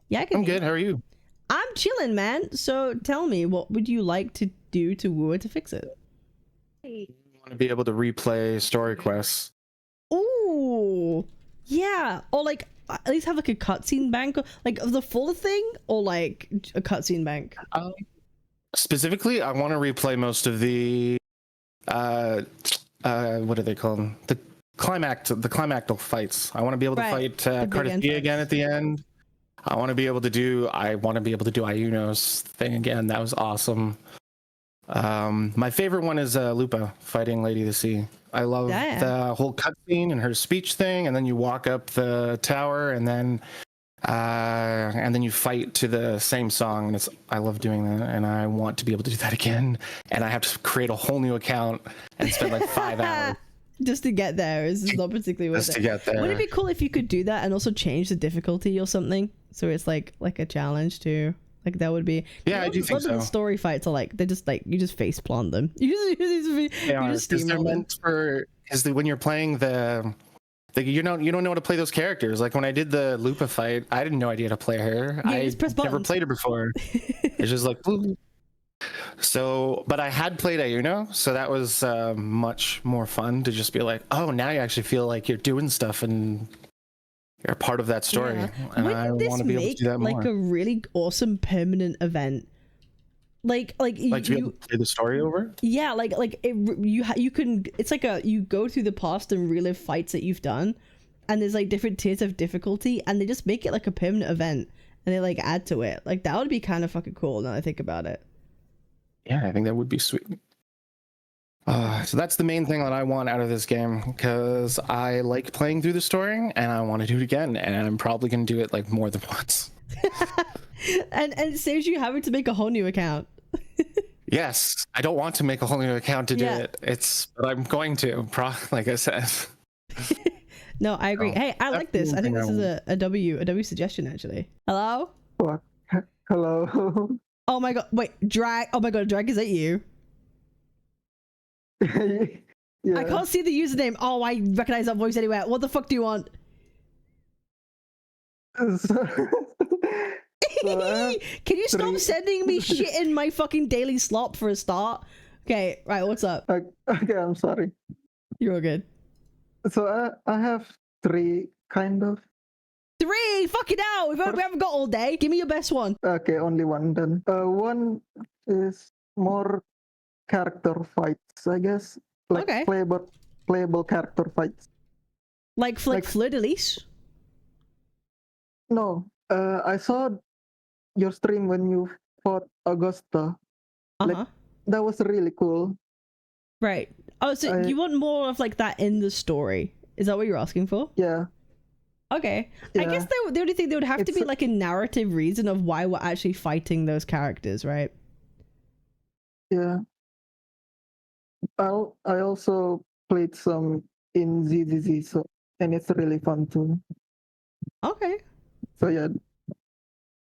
Yeah, I can I'm hear good. How are you? I'm chilling, man. So tell me, what would you like to do to WuWa to fix it? I want to be able to replay story quests. Ooh, yeah. Or like at least have like a cutscene bank, like of the full thing, or like a cutscene bank. Specifically, I want to replay most of the what do they call them? The climactal fights. I want to be able to fight Cardathia again at the end. I want to be able to do Ayuno's thing again. That was awesome. My favorite one is Lupa fighting Lady of the Sea. I love the whole cutscene and her speech thing, and then you walk up the tower, and then you fight to the same song, and I love doing that, and I want to be able to do that again. And I have to create a whole new account and spend like 5 hours. Just to get there is not particularly worth it. Just to get there. Would it be cool if you could do that and also change the difficulty or something? So it's like a challenge too. Like that would be. Yeah, I do think so. The story fights are like they're just like you just face plant them. You just they're meant for because when you're playing you don't know how to play those characters. Like when I did the Lupa fight, I didn't know idea how to play her. Yeah, I never played her before. It's just like. So, but I had played Ayuno, so that was much more fun to just be like, oh, now you actually feel like you're doing stuff and you're a part of that story. Yeah. And I want to be able to do that more. Like a really awesome permanent event. Like to be able to play the story over. Yeah, you can. It's like you go through the past and relive fights that you've done, and there's like different tiers of difficulty, and they just make it like a permanent event, and they like add to it. Like that would be kind of fucking cool. Now I think about it. Yeah, I think that would be sweet. So that's the main thing that I want out of this game, because I like playing through the story and I want to do it again, and I'm probably going to do it like more than once. and it saves you having to make a whole new account. Yes, I don't want to make a whole new account to do it. But I'm going to, like I said. No, I agree. Hey, I like this. I think this is a W suggestion actually. Hello? What? Hello. Oh my god, wait, Drag. Oh my god, Drag, is that you? Yeah. I can't see the username. Oh, I recognize that voice anywhere. What the fuck do you want? Can you stop sending me shit in my fucking daily slop for a start? Okay, right, what's up? Okay, I'm sorry. You're all good. So I have 3 kind of. 3? Fucking hell! We haven't got all day. Give me your best one. Okay, only one then. One is more character fights, I guess. Like playable character fights. Like Fleur-de-Lis? No. I saw your stream when you fought Augusta. Like, that was really cool. Right. Oh, so you want more of like that in the story? Is that what you're asking for? Yeah. Okay. Yeah. I guess the only thing there would have to be like a narrative reason of why we're actually fighting those characters, right? Yeah. I also played some in ZZZ, and it's really fun too. Okay. So yeah.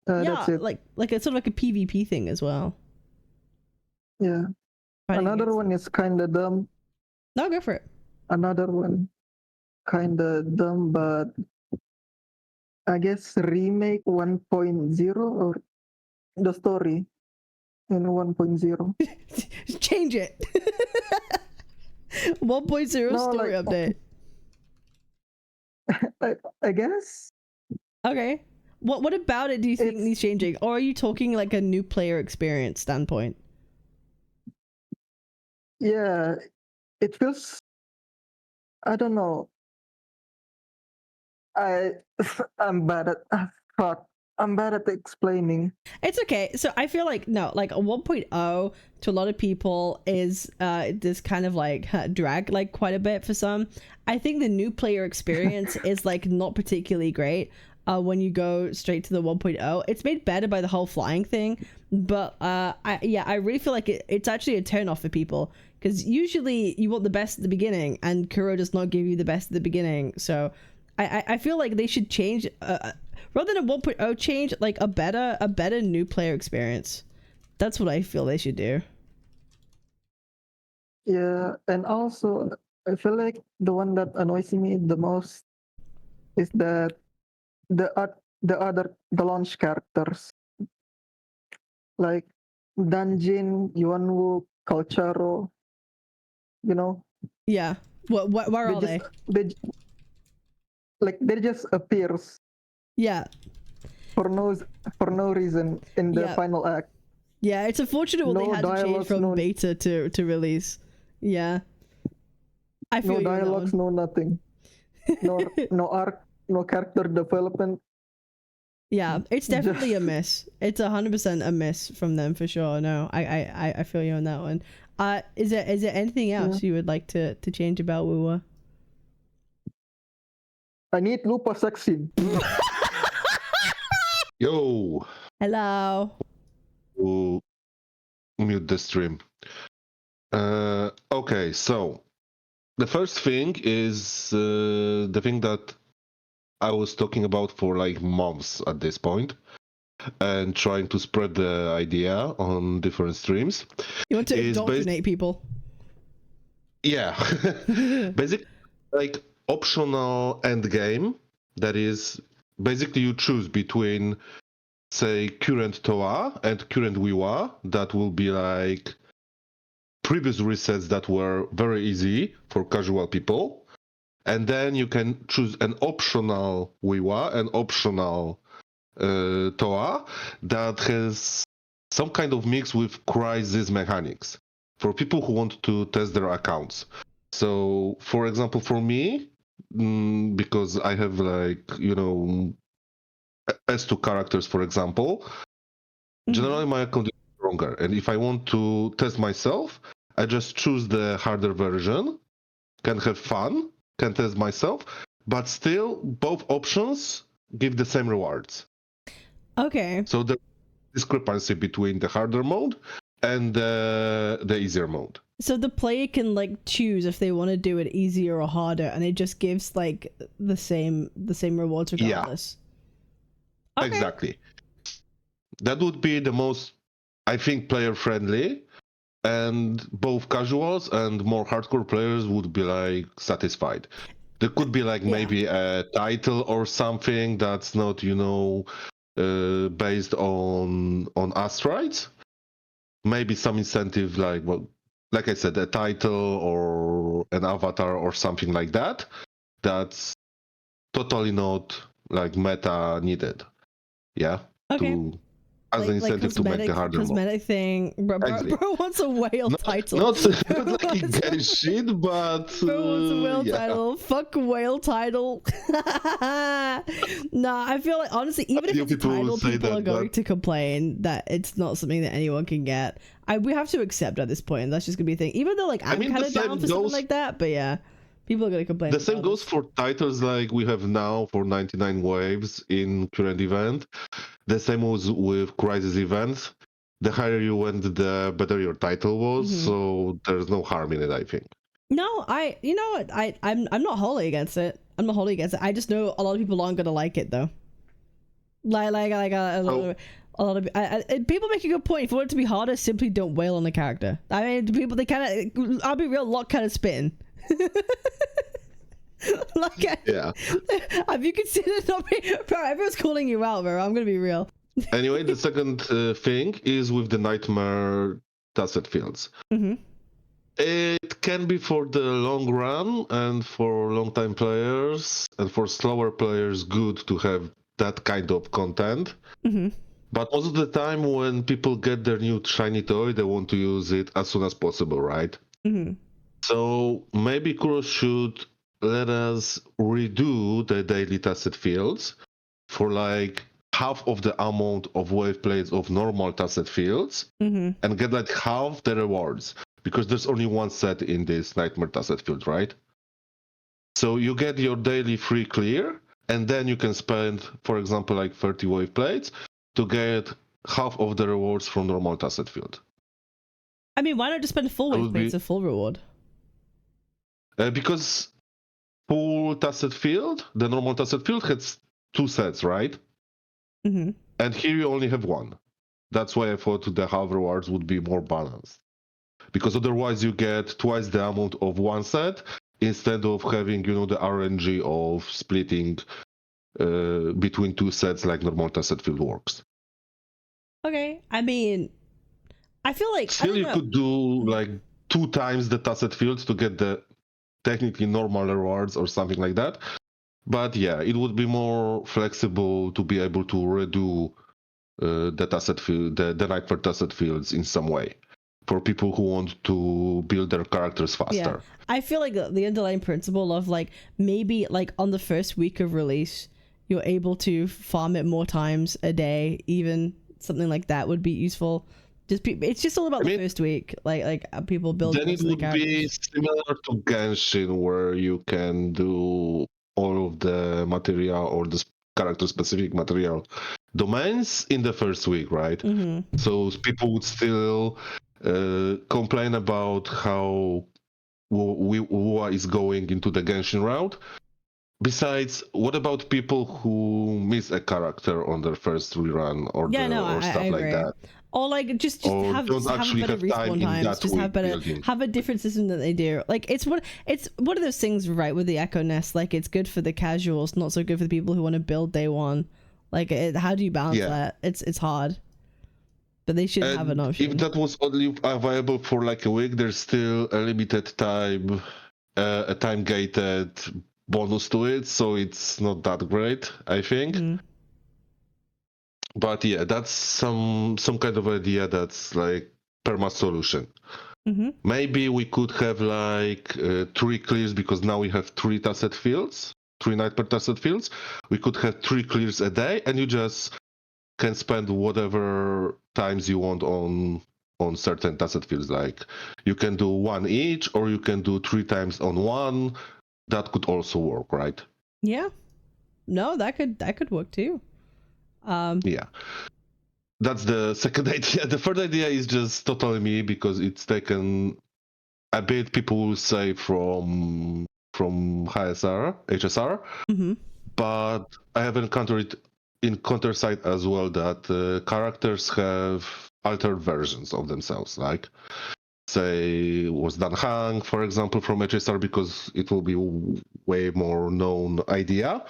That's it. like it's sort of like a PvP thing as well. Yeah. Another one is kind of dumb. No, go for it. Another one kind of dumb, but I guess remake 1.0 or the story in 1.0. Change it. 1.0 story update. I guess. Okay. What about it do you think needs changing? Or are you talking like a new player experience standpoint? Yeah, it feels, I don't know. I'm bad at explaining. It's okay. So I feel like no, like a 1.0 to a lot of people is this kind of like drag like quite a bit for some. I think the new player experience is like not particularly great when you go straight to the 1.0. It's made better by the whole flying thing, but I really feel like it's actually a turn off for people, because usually you want the best at the beginning and Kuro does not give you the best at the beginning. So I feel like they should change rather than 1.0 change, like a better new player experience. That's what I feel they should do. Yeah, and also I feel like the one that annoys me the most is that the launch characters like Danjin, Yuanwu, Kalcharo, you know. Yeah. Where are they? They just appears. Yeah. For no reason in the final act. Yeah, it's unfortunate when they had to change from beta to release. Yeah. I feel no dialogues, no nothing. No arc, no character development. Yeah, it's definitely a miss. It's 100% a miss from them for sure. No, I feel you on that one. Is there anything else you would like to change about WuWa? I need Lupa sex scene. Yo. Hello. To mute the stream. Okay, so the first thing is the thing that I was talking about for like months at this point and trying to spread the idea on different streams. You want to indoctrinate people? Yeah. Basically, like optional end game that is basically you choose between, say, current TOA and current WuWa. That will be like previous resets that were very easy for casual people. And then you can choose an optional WuWa, an optional TOA that has some kind of mix with crisis mechanics for people who want to test their accounts. So, for example, for me, because I have like, S2 characters, for example, generally my account is stronger. And if I want to test myself, I just choose the harder version, can have fun, can test myself, but still both options give the same rewards. Okay. So the discrepancy between the harder mode and the easier mode. So the player can like choose if they want to do it easier or harder, and it just gives like the same rewards regardless. Yeah. Okay. Exactly. That would be the most, I think, player friendly, and both casuals and more hardcore players would be like satisfied. There could be like maybe a title or something that's not, based on astrides. Maybe some incentive like I said, a title or an avatar or something like that. That's totally not like meta needed. Yeah. Okay. As an incentive to make the harder cosmetic mode. thing. Bro wants a whale title. Not like gay shit, but bro wants a whale title. Fuck whale title. Nah, I feel like honestly, even if it's a title, people are going to complain that it's not something that anyone can get. We have to accept at this point. That's just gonna be a thing. Even though like I'm kind of down for something like that, but yeah. People are going to complain. The same goes for titles like we have now for 99 waves in current event. The same was with crisis events. The higher you went, the better your title was. Mm-hmm. So there's no harm in it, I think. No, you know what? I'm not wholly against it. I'm not wholly against it. I just know a lot of people aren't going to like it though. Like a lot of people make a good point. If you want it to be harder, simply don't wail on the character. I mean, people they kind of. I'll be real. A lot kind of spitting. Yeah. Have you considered not being, bro? Everyone's calling you out, bro. I'm gonna be real. Anyway, the second thing is with the nightmare tacit fields. Mm-hmm. It can be for the long run and for long time players and for slower players good to have that kind of content. Mm-hmm. But most of the time when people get their new shiny toy, they want to use it as soon as possible, right? Mm-hmm. So maybe Kuro should let us redo the daily tacit fields for like half of the amount of wave plates of normal tacit fields, mm-hmm. and get like half the rewards, because there's only one set in this nightmare tacit field, right? So you get your daily free clear, and then you can spend, for example, like 30 wave plates to get half of the rewards from normal tacit field. I mean, why not just spend full wave plates, a full reward? Because full tacit field, the normal tacit field has two sets, right? and here you only have one. That's why I thought the half rewards would be more balanced, because otherwise you get twice the amount of one set instead of having, you know, the RNG of splitting between two sets like normal Tasset field works. Okay, I mean, I feel like still you could do like 2 times the Tasset field to get the technically normal rewards or something like that. But yeah, it would be more flexible to be able to redo the Tasset field, the Nightmare Tasset fields in some way for people who want to build their characters faster. Yeah, I feel like the underlying principle of like maybe like on the first week of release, you're able to farm it more times a day, even something like that would be useful. It's just all about the first week, like people build. Then it would be similar to Genshin, where you can do all of the material or the character specific material domains in the first week, right? So people would still complain about how WuWa is going into the Genshin route. Besides, what about people who miss a character on their first rerun or stuff I like agree. that? Or like just have better respawn times. Just have a different system that they do. Like it's one of those things, right? With the Echo Nest, like it's good for the casuals, not so good for the people who want to build day one. Like how do you balance that? It's hard. But they should have an option. If that was only available for like a week, there's still a limited time, a time gated bonus to it, so it's not that great, I think. But yeah, that's some kind of idea that's like perma solution. Maybe we could have like 3 clears, because now we have 3 Tasset fields, 3 Nightmare Tasset fields. We could have 3 clears a day, and you just can spend whatever times you want on certain Tasset fields. Like you can do 1 each, or you can do 3 times on 1. That could also work, right? Yeah. No, that could work too. Yeah. That's the second idea. The third idea is just totally me, because it's taken a bit, people will say, from HSR. But I have encountered it in Counter-Side as well, that characters have altered versions of themselves. Like, say, was Dan Hang, for example, from HSR, because it will be way more known idea.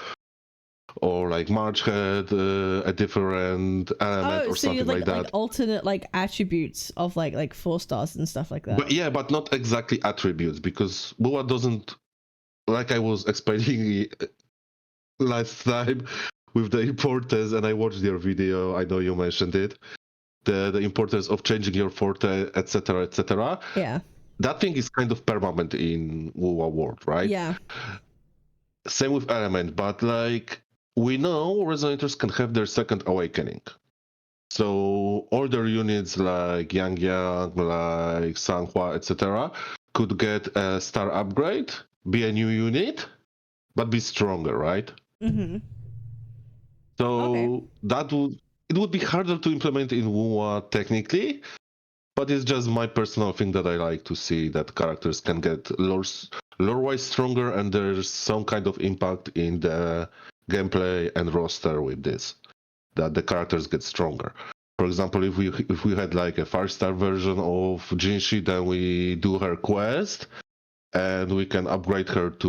Or like March had a different element or something like that. Like alternate like attributes of like 4 stars and stuff like that. But yeah, but not exactly attributes, because WuWa doesn't, like I was explaining last time with the importance, and I watched your video, I know you mentioned it, the importance of changing your forte, etc., etc. Yeah. That thing is kind of permanent in WuWa world, right? Yeah. Same with element, but like we know resonators can have their second awakening. So older units like Yang Yang, like Sanhua, etc., could get a star upgrade, be a new unit, but be stronger, right? So it would be harder to implement in WuWa technically, but it's just my personal thing that I like to see, that characters can get lore-wise stronger, and there's some kind of impact in the gameplay and roster with this, that the characters get stronger. For example, if we had like a 5-star version of Jinshi, then we do her quest and we can upgrade her to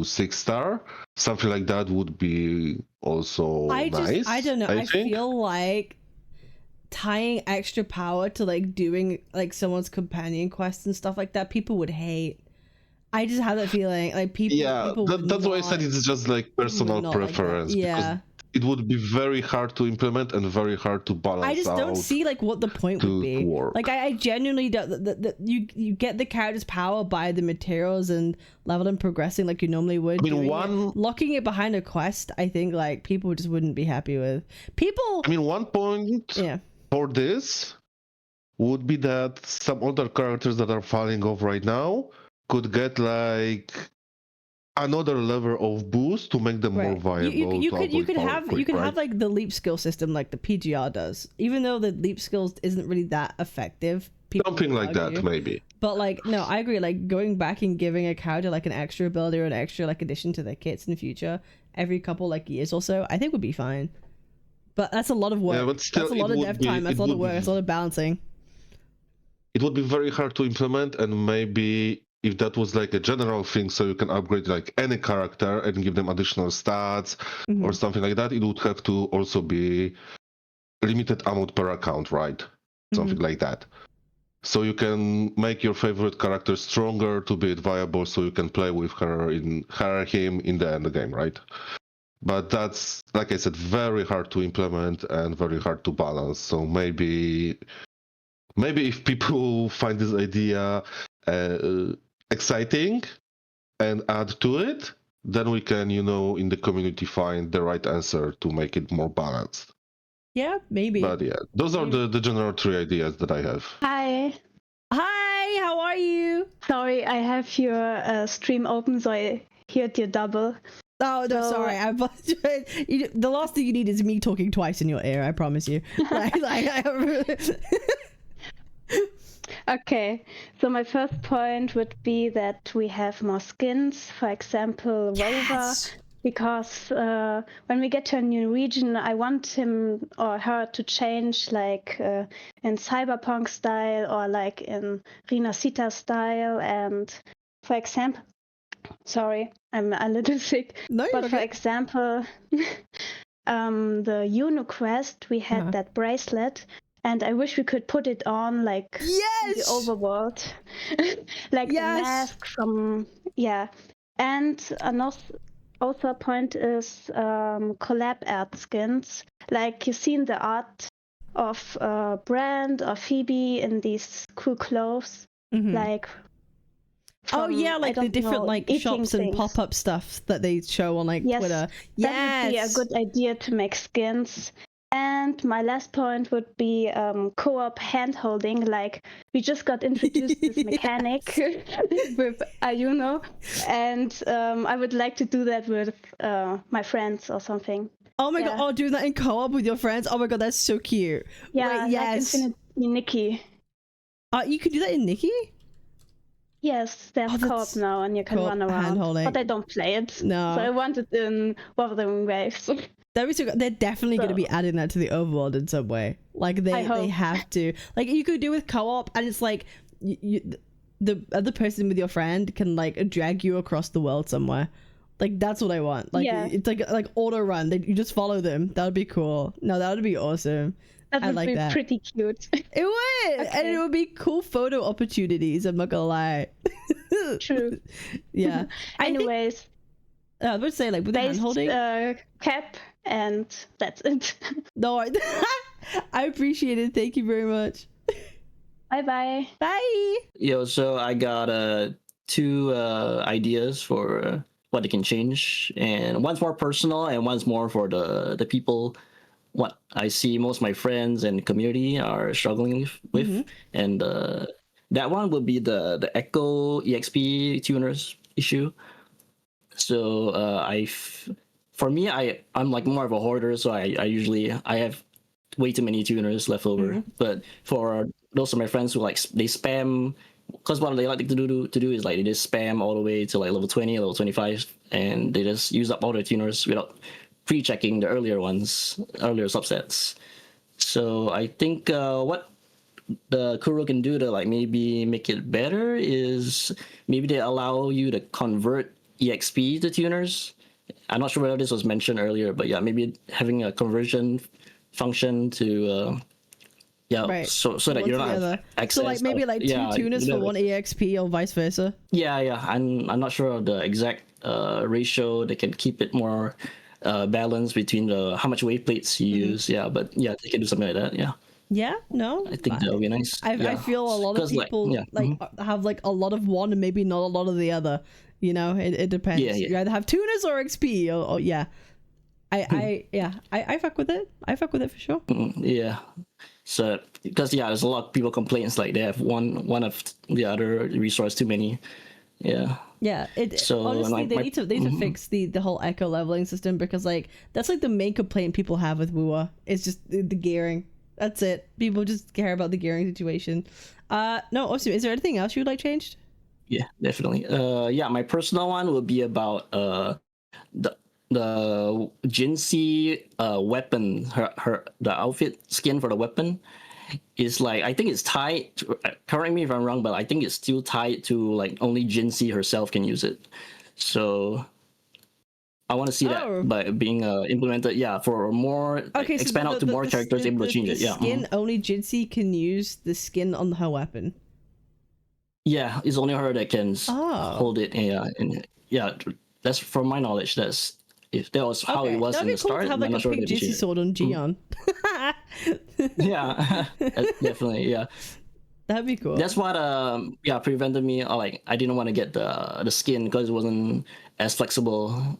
6-star. Something like that would be also nice. I don't know. I feel like tying extra power to like doing like someone's companion quests and stuff like that, people would hate. I just have that feeling, like people. Yeah, that's why I said it's just like personal preference. Like yeah, it would be very hard to implement and very hard to balance. I just don't see like what the point would be. Like I genuinely don't. That you get the character's power by the materials and level and progressing like you normally would. I mean, locking it behind a quest, I think like people just wouldn't be happy with. People. I mean, one point for this would be that some other characters that are falling off right now could get like another level of boost to make them more viable. You could have like the leap skill system like the PGR does, even though the leap skills isn't really that effective. Something like that, maybe. But like, no, I agree. Like going back and giving a character like an extra ability or an extra like addition to their kits in the future every couple like years or so, I think would be fine. But that's a lot of work. Yeah, but still, that's a lot of dev time. That's a lot of work. That's a lot of balancing. It would be very hard to implement, and maybe if that was like a general thing, so you can upgrade like any character and give them additional stats or something like that, it would have to also be limited amount per account, right? Something like that. So you can make your favorite character stronger to be viable, so you can play with him in the end game, right? But that's, like I said, very hard to implement and very hard to balance. So maybe if people find this idea exciting and add to it, then we can, in the community find the right answer to make it more balanced. Yeah, maybe. But yeah, those are the general 3 ideas that I have. Hi. Hi, how are you? Sorry, I have your stream open, so I heard your double. Oh, no, sorry. The last thing you need is me talking twice in your ear, I promise you. Okay, so my first point would be that we have more skins, for example, WuWa, because when we get to a new region, I want him or her to change, like in Cyberpunk style or like in Rina Sita style. And for example, sorry, I'm a little sick. No, but okay. For example, the Uno quest, we had that bracelet. And I wish we could put it on, like, in the overworld. Like the mask from, And another also point is collab art skins. Like, you've seen the art of Brand or Phoebe in these cool clothes. Like, like the different shops and pop-up stuff that they show on Twitter. That would be a good idea to make skins. And my last point would be co-op hand-holding. Like, we just got introduced this mechanic with Ayuno, and I would like to do that with my friends or something. Oh my god, do that in co-op with your friends? Oh my god, that's so cute. Yeah, wait, yes. Like Infinity Nikki. You could do that in Nikki? Yes, there's co-op now, and you can run around. Hand-holding. But I don't play it. No. So I want it in Wuthering Waves. They're definitely going to be adding that to the overworld in some way. Like they have to. Like you could do with co-op, and it's like the other person with your friend can like drag you across the world somewhere. Like that's what I want. Like it's like auto run. You just follow them. That would be cool. No, that would be awesome. That would be pretty cute. It would, and it would be cool photo opportunities. I'm not gonna lie. True. Yeah. Anyways, I would say like with the hand holding. Cap. And that's it. No, I appreciate it. Thank you very much. Bye. Yo, so I got 2 ideas for what they can change, and one's more personal and one's more for the people. What I see most of my friends and community are struggling with. And that one would be the Echo EXP tuners issue. So for me, I'm like more of a hoarder, so I usually have way too many tuners left over. But for those of my friends who they spam, because what they like to do is like they just spam all the way to like level 20, level 25, and they just use up all their tuners without pre-checking the earlier subsets. So I think what the Kuro can do to like maybe make it better is maybe they allow you to convert EXP to tuners. I'm not sure whether this was mentioned earlier, but yeah, maybe having a conversion function to so that you're not have access. So like maybe like 2 tuners for 1 EXP or vice versa. Yeah. I'm not sure of the exact ratio. They can keep it more balanced between how much wave plates you use. Yeah, but yeah, they can do something like that. Yeah. Yeah, no, I think that would be nice. I feel a lot of people have like a lot of one and maybe not a lot of the other. You know, it depends. Yeah. You either have tuners or XP, or yeah. I fuck with it. I fuck with it for sure. Yeah. So because there's a lot of people complaints like they have one of the other resource too many. Yeah. Yeah. Honestly, they need to fix the whole echo leveling system, because like that's like the main complaint people have with WuWa. It's just the gearing. That's it. People just care about the gearing situation. No, awesome. Is there anything else you would like changed? Yeah, definitely. My personal one would be about the Jinsei weapon, the outfit skin for the weapon is like, I think it's tied. Correct me if I'm wrong, but I think it's still tied to like only Jinsei herself can use it. So I want to see that by being implemented. Yeah, for more expand out to more characters able to change it. Yeah, skin only Jinsei can use the skin on her weapon. Yeah, it's only her that can hold it. And yeah, that's from my knowledge. That's if that was how it was in the start. That'd be cool to have like a pink Jinsei sword on Gion. Yeah, definitely. Yeah, that'd be cool. That's what prevented me. Like I didn't want to get the skin because it wasn't as flexible.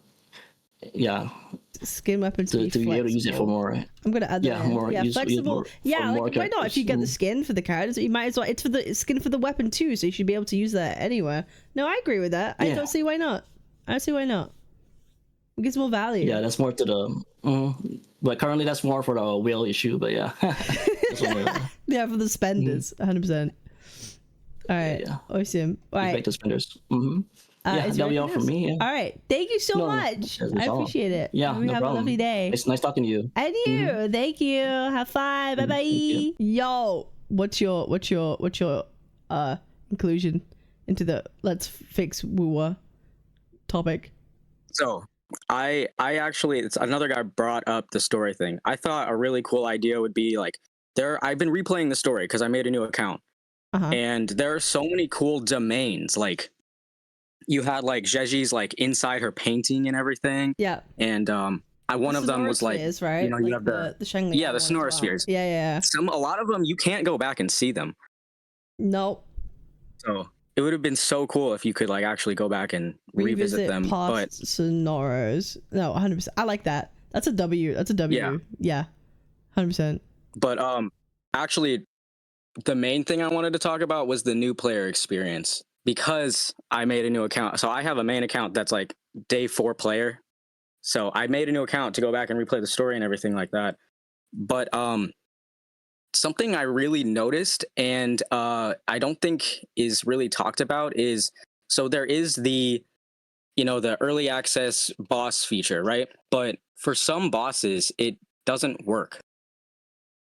Yeah, skin weapons to be able to use it for more. I'm gonna add that. Yeah, more flexible. Like, why not? If you get the skin for the characters, you might as well. It's for the skin for the weapon too, so you should be able to use that anywhere. No, I agree with that. I don't see why not. I don't see why not. It gives more value. Yeah, that's more to the. But currently, that's more for the whale issue. But yeah, yeah, for the spenders, 100%. All right, awesome. All right, back to spenders. Yeah, that'll be all from me. Yeah. All right, thank you so much. I appreciate it. Yeah, no have a lovely day. It's nice talking to you. And you, thank you. Have fun. Bye bye. Yo, what's your inclusion into the let's fix WuWa topic? So I actually, it's another guy brought up the story thing. I thought a really cool idea would be like I've been replaying the story because I made a new account, and there are so many cool domains like. You had like Jeji's like inside her painting and everything. Yeah. And one of them was like, right? You know, like you have the Shangli. the Sonora spheres. Yeah. A lot of them you can't go back and see them. Nope. So it would have been so cool if you could like actually go back and revisit them. Past Sonoras. No, 100%. I like that. That's a W. That's a W. Yeah. 100%. But actually, the main thing I wanted to talk about was the new player experience. Because I made a new account. So I have a main account that's like day 4 player. So I made a new account to go back and replay the story and everything like that. But something I really noticed and I don't think is really talked about is, so there is the early access boss feature, right? But for some bosses, it doesn't work.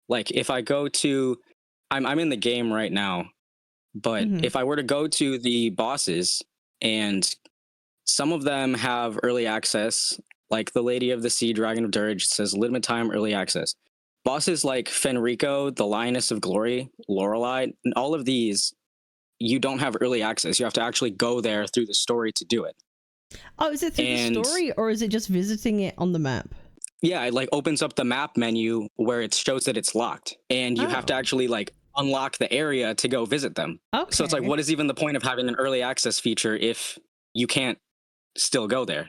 Like if I go to, I'm in the game right now. But if I were to go to the bosses and some of them have early access, like the Lady of the Sea, Dragon of Dirge, says limited time early access. Bosses like Fenrico, the Lioness of Glory, Lorelei, and all of these, you don't have early access. You have to actually go there through the story to do it. Oh, is it through the story or is it just visiting it on the map? Yeah, it like opens up the map menu where it shows that it's locked. And you have to actually like unlock the area to go visit them. Okay. So it's like, what is even the point of having an early access feature if you can't still go there?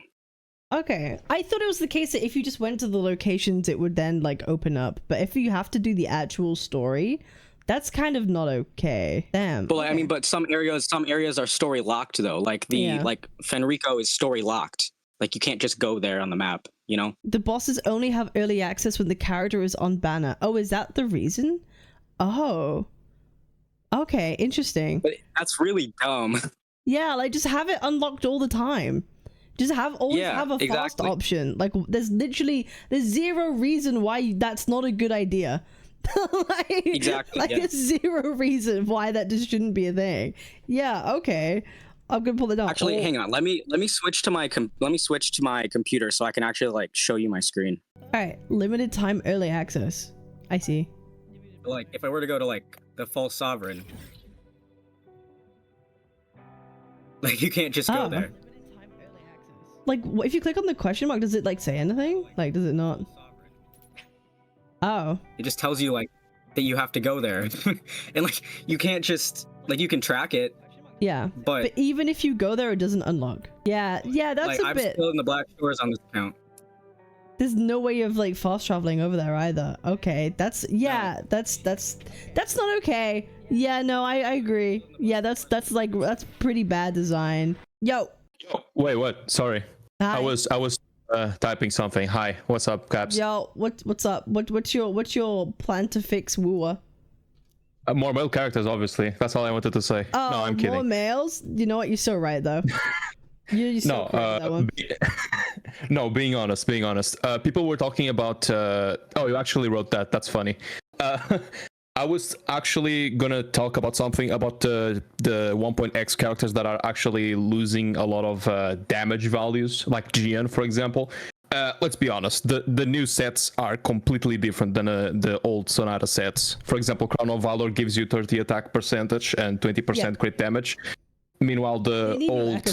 Okay. I thought it was the case that if you just went to the locations, it would then like open up. But if you have to do the actual story, that's kind of not okay. Damn. But I mean, but some areas are story locked though. Like like Fenrico is story locked. Like you can't just go there on the map, you know? The bosses only have early access when the character is on banner. Oh, is that the reason? Oh, okay, interesting. But that's really dumb. Yeah, like just have it unlocked all the time. Just always have a fast option. Like there's zero reason why that's not a good idea. There's zero reason why that just shouldn't be a thing. Yeah, okay. I'm gonna pull it down. Actually, hang on. Let me switch to my computer so I can actually like show you my screen. All right, limited time early access. I see. Like if I were to go to like the False Sovereign, like you can't just go there. Like if you click on the question mark, does it like say anything? Like does it not? Oh. It just tells you like that you have to go there, and like you can't just like you can track it. Yeah. But even if you go there, it doesn't unlock. Yeah, that's like, I'm still in the Black Shores on this account. There's no way of like fast traveling over there either. Okay, that's not okay. Yeah, no, I agree. Yeah, that's pretty bad design. Yo. Wait, what? Sorry. Hi. I was typing something. Hi, what's up, Caps? Yo, what's up? What's your plan to fix WuWa? More male characters, obviously. That's all I wanted to say. Oh, no, I'm kidding. More males? You know what? You're so right, though. You're so correct, that one. No, being honest. People were talking about. Oh, you actually wrote that. That's funny. I was actually gonna talk about something about the 1.x characters that are actually losing a lot of damage values, like GN, for example. Let's be honest, the new sets are completely different than the old Sonata sets. For example, Crown of Valor gives you 30 attack percentage and 20% crit damage. Meanwhile, the old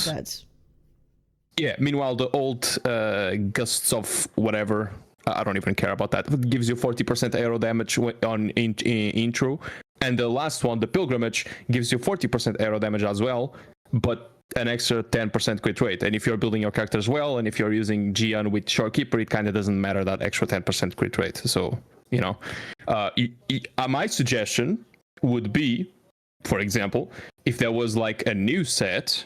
Gusts of whatever, I don't even care about that. It gives you 40% arrow damage on intro, and the last one, the Pilgrimage, gives you 40% arrow damage as well, but an extra 10% crit rate. And if you're building your character as well, and if you're using Gian with Shorekeeper, it kind of doesn't matter that extra 10% crit rate. So, you know, my suggestion would be, for example, if there was like a new set,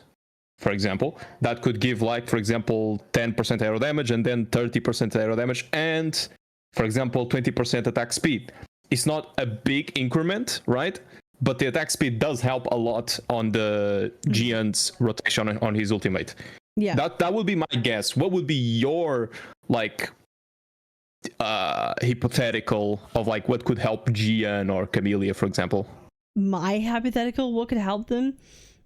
for example, that could give like, for example, 10% arrow damage and then 30% arrow damage and, for example, 20% attack speed. It's not a big increment, right? But the attack speed does help a lot on the Gian's rotation on his ultimate. Yeah. That would be my guess. What would be your like hypothetical of like what could help Gian or Camellia, for example? My hypothetical, what could help them?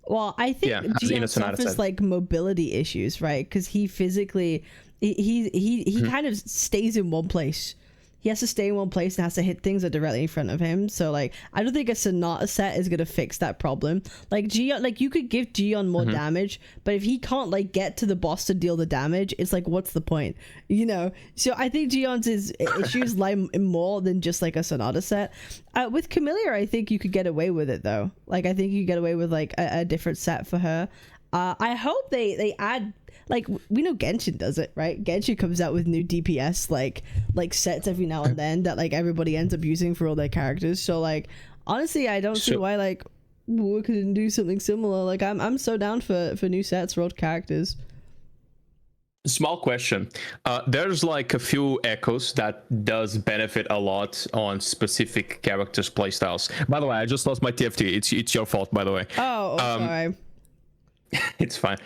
Well, I think Gian suffers like mobility issues, right? Because he physically, he kind of stays in one place. He has to stay in one place and has to hit things that are directly in front of him. So like, I don't think a Sonata set is gonna fix that problem. Like Gian, like you could give Gian more damage, but if he can't like get to the boss to deal the damage, it's like, what's the point? You know? So I think Gian's issues lie in more than just like a Sonata set. With Camellia, I think you could get away with it though. Like I think you get away with like a different set for her. I hope they add, like, we know Genshin does it, right? Genshin comes out with new DPS like sets every now and then that like everybody ends up using for all their characters. So like honestly, I don't see why like we couldn't do something similar. Like I'm so down for new sets for old characters. Small question. There's like a few echoes that does benefit a lot on specific characters' playstyles. By the way, I just lost my TFT. It's your fault, by the way. Oh, sorry. It's fine.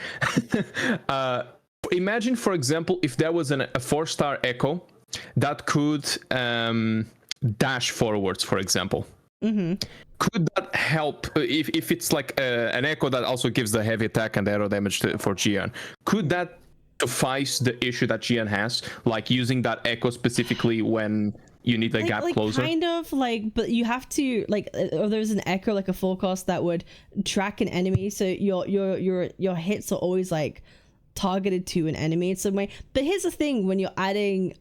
Imagine, for example, if there was a 4-star echo that could dash forwards, for example. Could that help if it's like an echo that also gives the heavy attack and arrow damage for Gian? Could that suffice the issue that Gian has, like using that echo specifically when you need the gap closer? Kind of like, but you have to like, or there's an echo, like a forecast that would track an enemy, so your hits are always like targeted to an enemy in some way. But here's the thing: when you're adding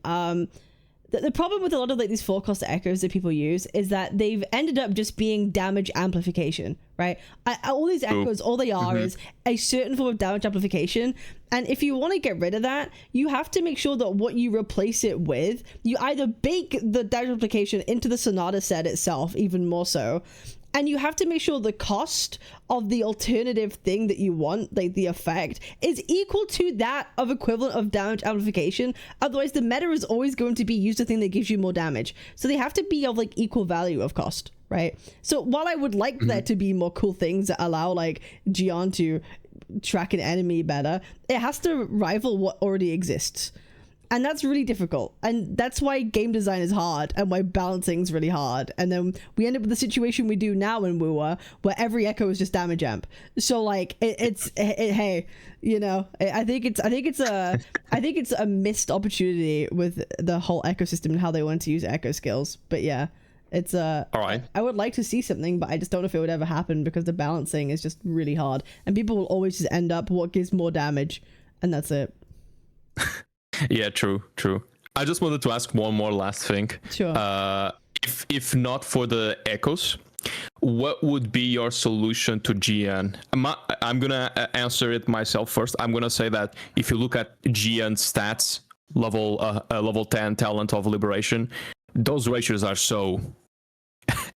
the problem with a lot of like these forecast echoes that people use is that they've ended up just being damage amplification, right? All these echoes, all they are is a certain form of damage amplification. And if you want to get rid of that, you have to make sure that what you replace it with, you either bake the damage amplification into the Sonata set itself, even more so, and you have to make sure the cost of the alternative thing that you want, like the effect, is equal to that of equivalent of damage amplification. Otherwise, the meta is always going to be use the thing that gives you more damage. So they have to be of like equal value of cost, right? So while I would like there to be more cool things that allow like Gian to track an enemy better, it has to rival what already exists. And that's really difficult. And that's why game design is hard and why balancing is really hard. And then we end up with the situation we do now in WuWa, where every echo is just damage amp. So like hey, you know, I think it's a missed opportunity with the whole ecosystem and how they want to use echo skills. But yeah, it's all right. I would like to see something, but I just don't know if it would ever happen because the balancing is just really hard. And people will always just end up what gives more damage, and that's it. Yeah, true. I just wanted to ask one more last thing. Sure. If not for the echoes, what would be your solution to Gian? I'm gonna answer it myself first. I'm gonna say that if you look at Gian's stats, level 10 talent of liberation, those ratios are so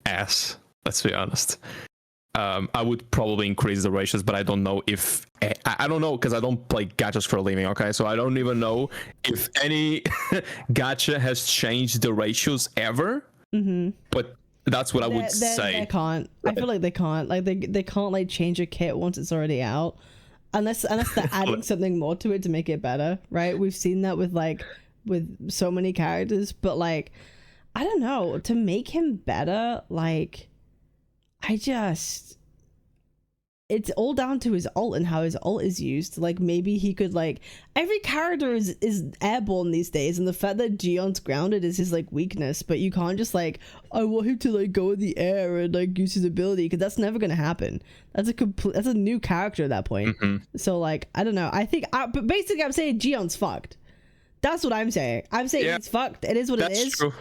ass. Let's be honest. I would probably increase the ratios, but I don't know if I don't know because I don't play gachas for a living. Okay, so I don't even know if any gacha has changed the ratios ever. But that's what I would say. They can't. I feel like they can't. Like they can't like change a kit once it's already out. unless they're adding something more to it to make it better, right? We've seen that with so many characters, but like, I don't know, to make him better, like, it's all down to his ult and how his ult is used. Like, maybe he could, like, every character is airborne these days, and the fact that Gion's grounded is his, like, weakness, but you can't just, like, I want him to, like, go in the air and, like, use his ability, because that's never gonna happen. That's a new character at that point. So, like, I don't know. I think, but basically I'm saying Gion's fucked. That's what I'm saying. I'm saying he's fucked. It is what it is. That's true.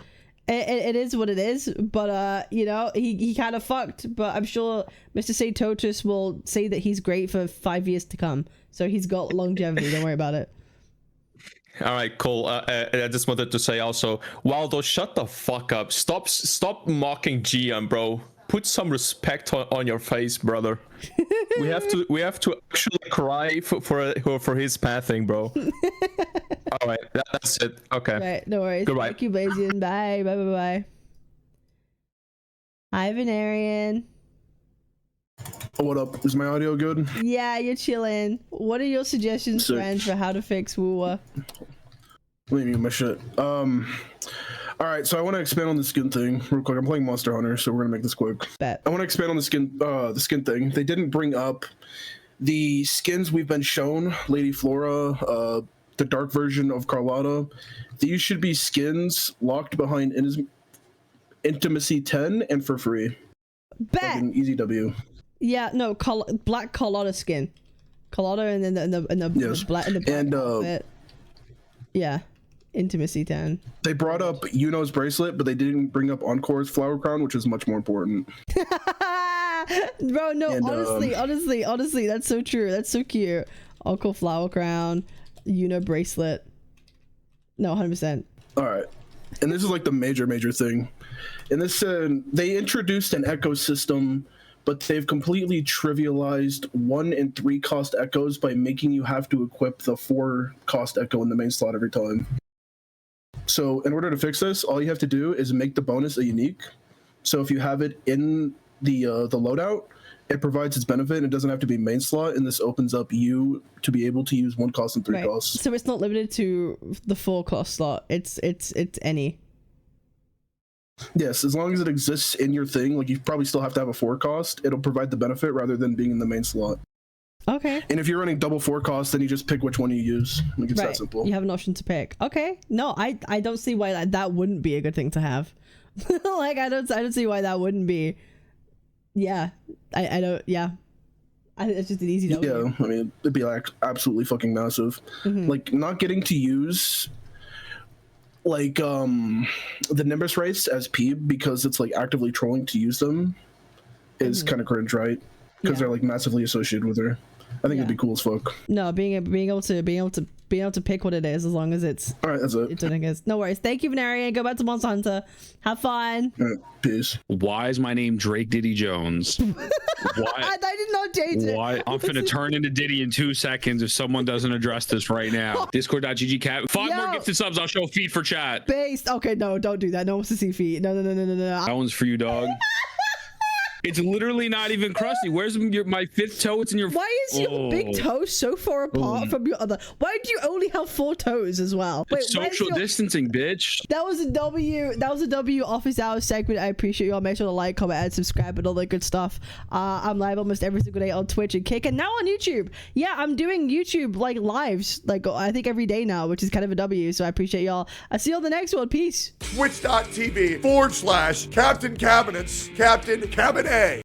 It is what it is, but you know, he kind of fucked, but I'm sure Mr. Satotus will say that he's great for 5 years to come, so he's got longevity. Don't worry about it. All right, cool. I just wanted to say also, Waldo, shut the fuck up. Stop mocking Gian, bro. Put some respect on your face, brother. we have to actually cry for his pathing, bro. All right, that's it. Okay. All right, no worries. Goodbye. Thank you, Blazion. Bye. Bye. Hi, Venarian. What up? Is my audio good? Yeah, you're chilling. What are your suggestions, friends, for how to fix WuWa? Let me mute my shit. All right, so I want to expand on the skin thing real quick. I'm playing Monster Hunter, so we're gonna make this quick. Bet. I want to expand on the skin thing. They didn't bring up the skins we've been shown. Lady Flora, the dark version of Carlotta. These should be skins locked behind Intimacy 10 and for free. Bet. Easy W. Yeah, no, black Carlotta skin. Carlotta and then the yes. black outfit. Yeah. Intimacy 10. They brought up Yuno's bracelet, but they didn't bring up Encore's flower crown, which is much more important. Bro, no, and, honestly, that's so true. That's so cute. Encore flower crown, Yuno bracelet. No, 100%. All right. And this is like the major thing. And this, they introduced an echo system, but they've completely trivialized 1 and 3 cost echoes by making you have to equip the 4 cost echo in the main slot every time. So in order to fix this, all you have to do is make the bonus a unique. So if you have it in the loadout, it provides its benefit. It doesn't have to be main slot, and this opens up you to be able to use 1 cost and 3 costs. So it's not limited to the 4 cost slot. It's any. Yes, as long as it exists in your thing, like you probably still have to have a 4 cost. It'll provide the benefit rather than being in the main slot. Okay. And if you're running double 4 costs, then you just pick which one you use. Like it's that simple. You have an option to pick. Okay. No, I don't see why that wouldn't be a good thing to have. Like I don't see why that wouldn't be. Yeah. I don't. Yeah. It's just an easy. Yeah. I mean, it'd be like absolutely fucking massive. Like not getting to use like the Nimbus race as Peeb because it's like actively trolling to use them is kind of cringe, right? Because they're like massively associated with her. I think it'd be cool as fuck. No, being able to pick what it is as long as it's all right. That's it. It's something is. No worries. Thank you, Venarian. Go back to Monster Hunter. Have fun. Peace. Why is my name Drake Diddy Jones? Why? I did not change it. Why? I'm finna turn into Diddy in 2 seconds if someone doesn't address this right now. Discord.gg cat. 5 more gifted subs. I'll show feed for chat. Based. Okay, no, don't do that. No one wants to see feet. No. That one's for you, dog. It's literally not even crusty. Where's my 5th toe? It's in your. Why is your big toe so far apart from your other? Why do you only have 4 toes as well? Wait, it's social distancing, bitch. That was a W. That was a W office hours segment. I appreciate you all. Make sure to like, comment, and subscribe, and all that good stuff. I'm live almost every single day on Twitch and Kick, and now on YouTube. Yeah, I'm doing YouTube like lives, like I think every day now, which is kind of a W. So I appreciate y'all. I'll see you on the next one. Peace. Twitch.tv/Captain Cabinetz, Captain Cabinetz.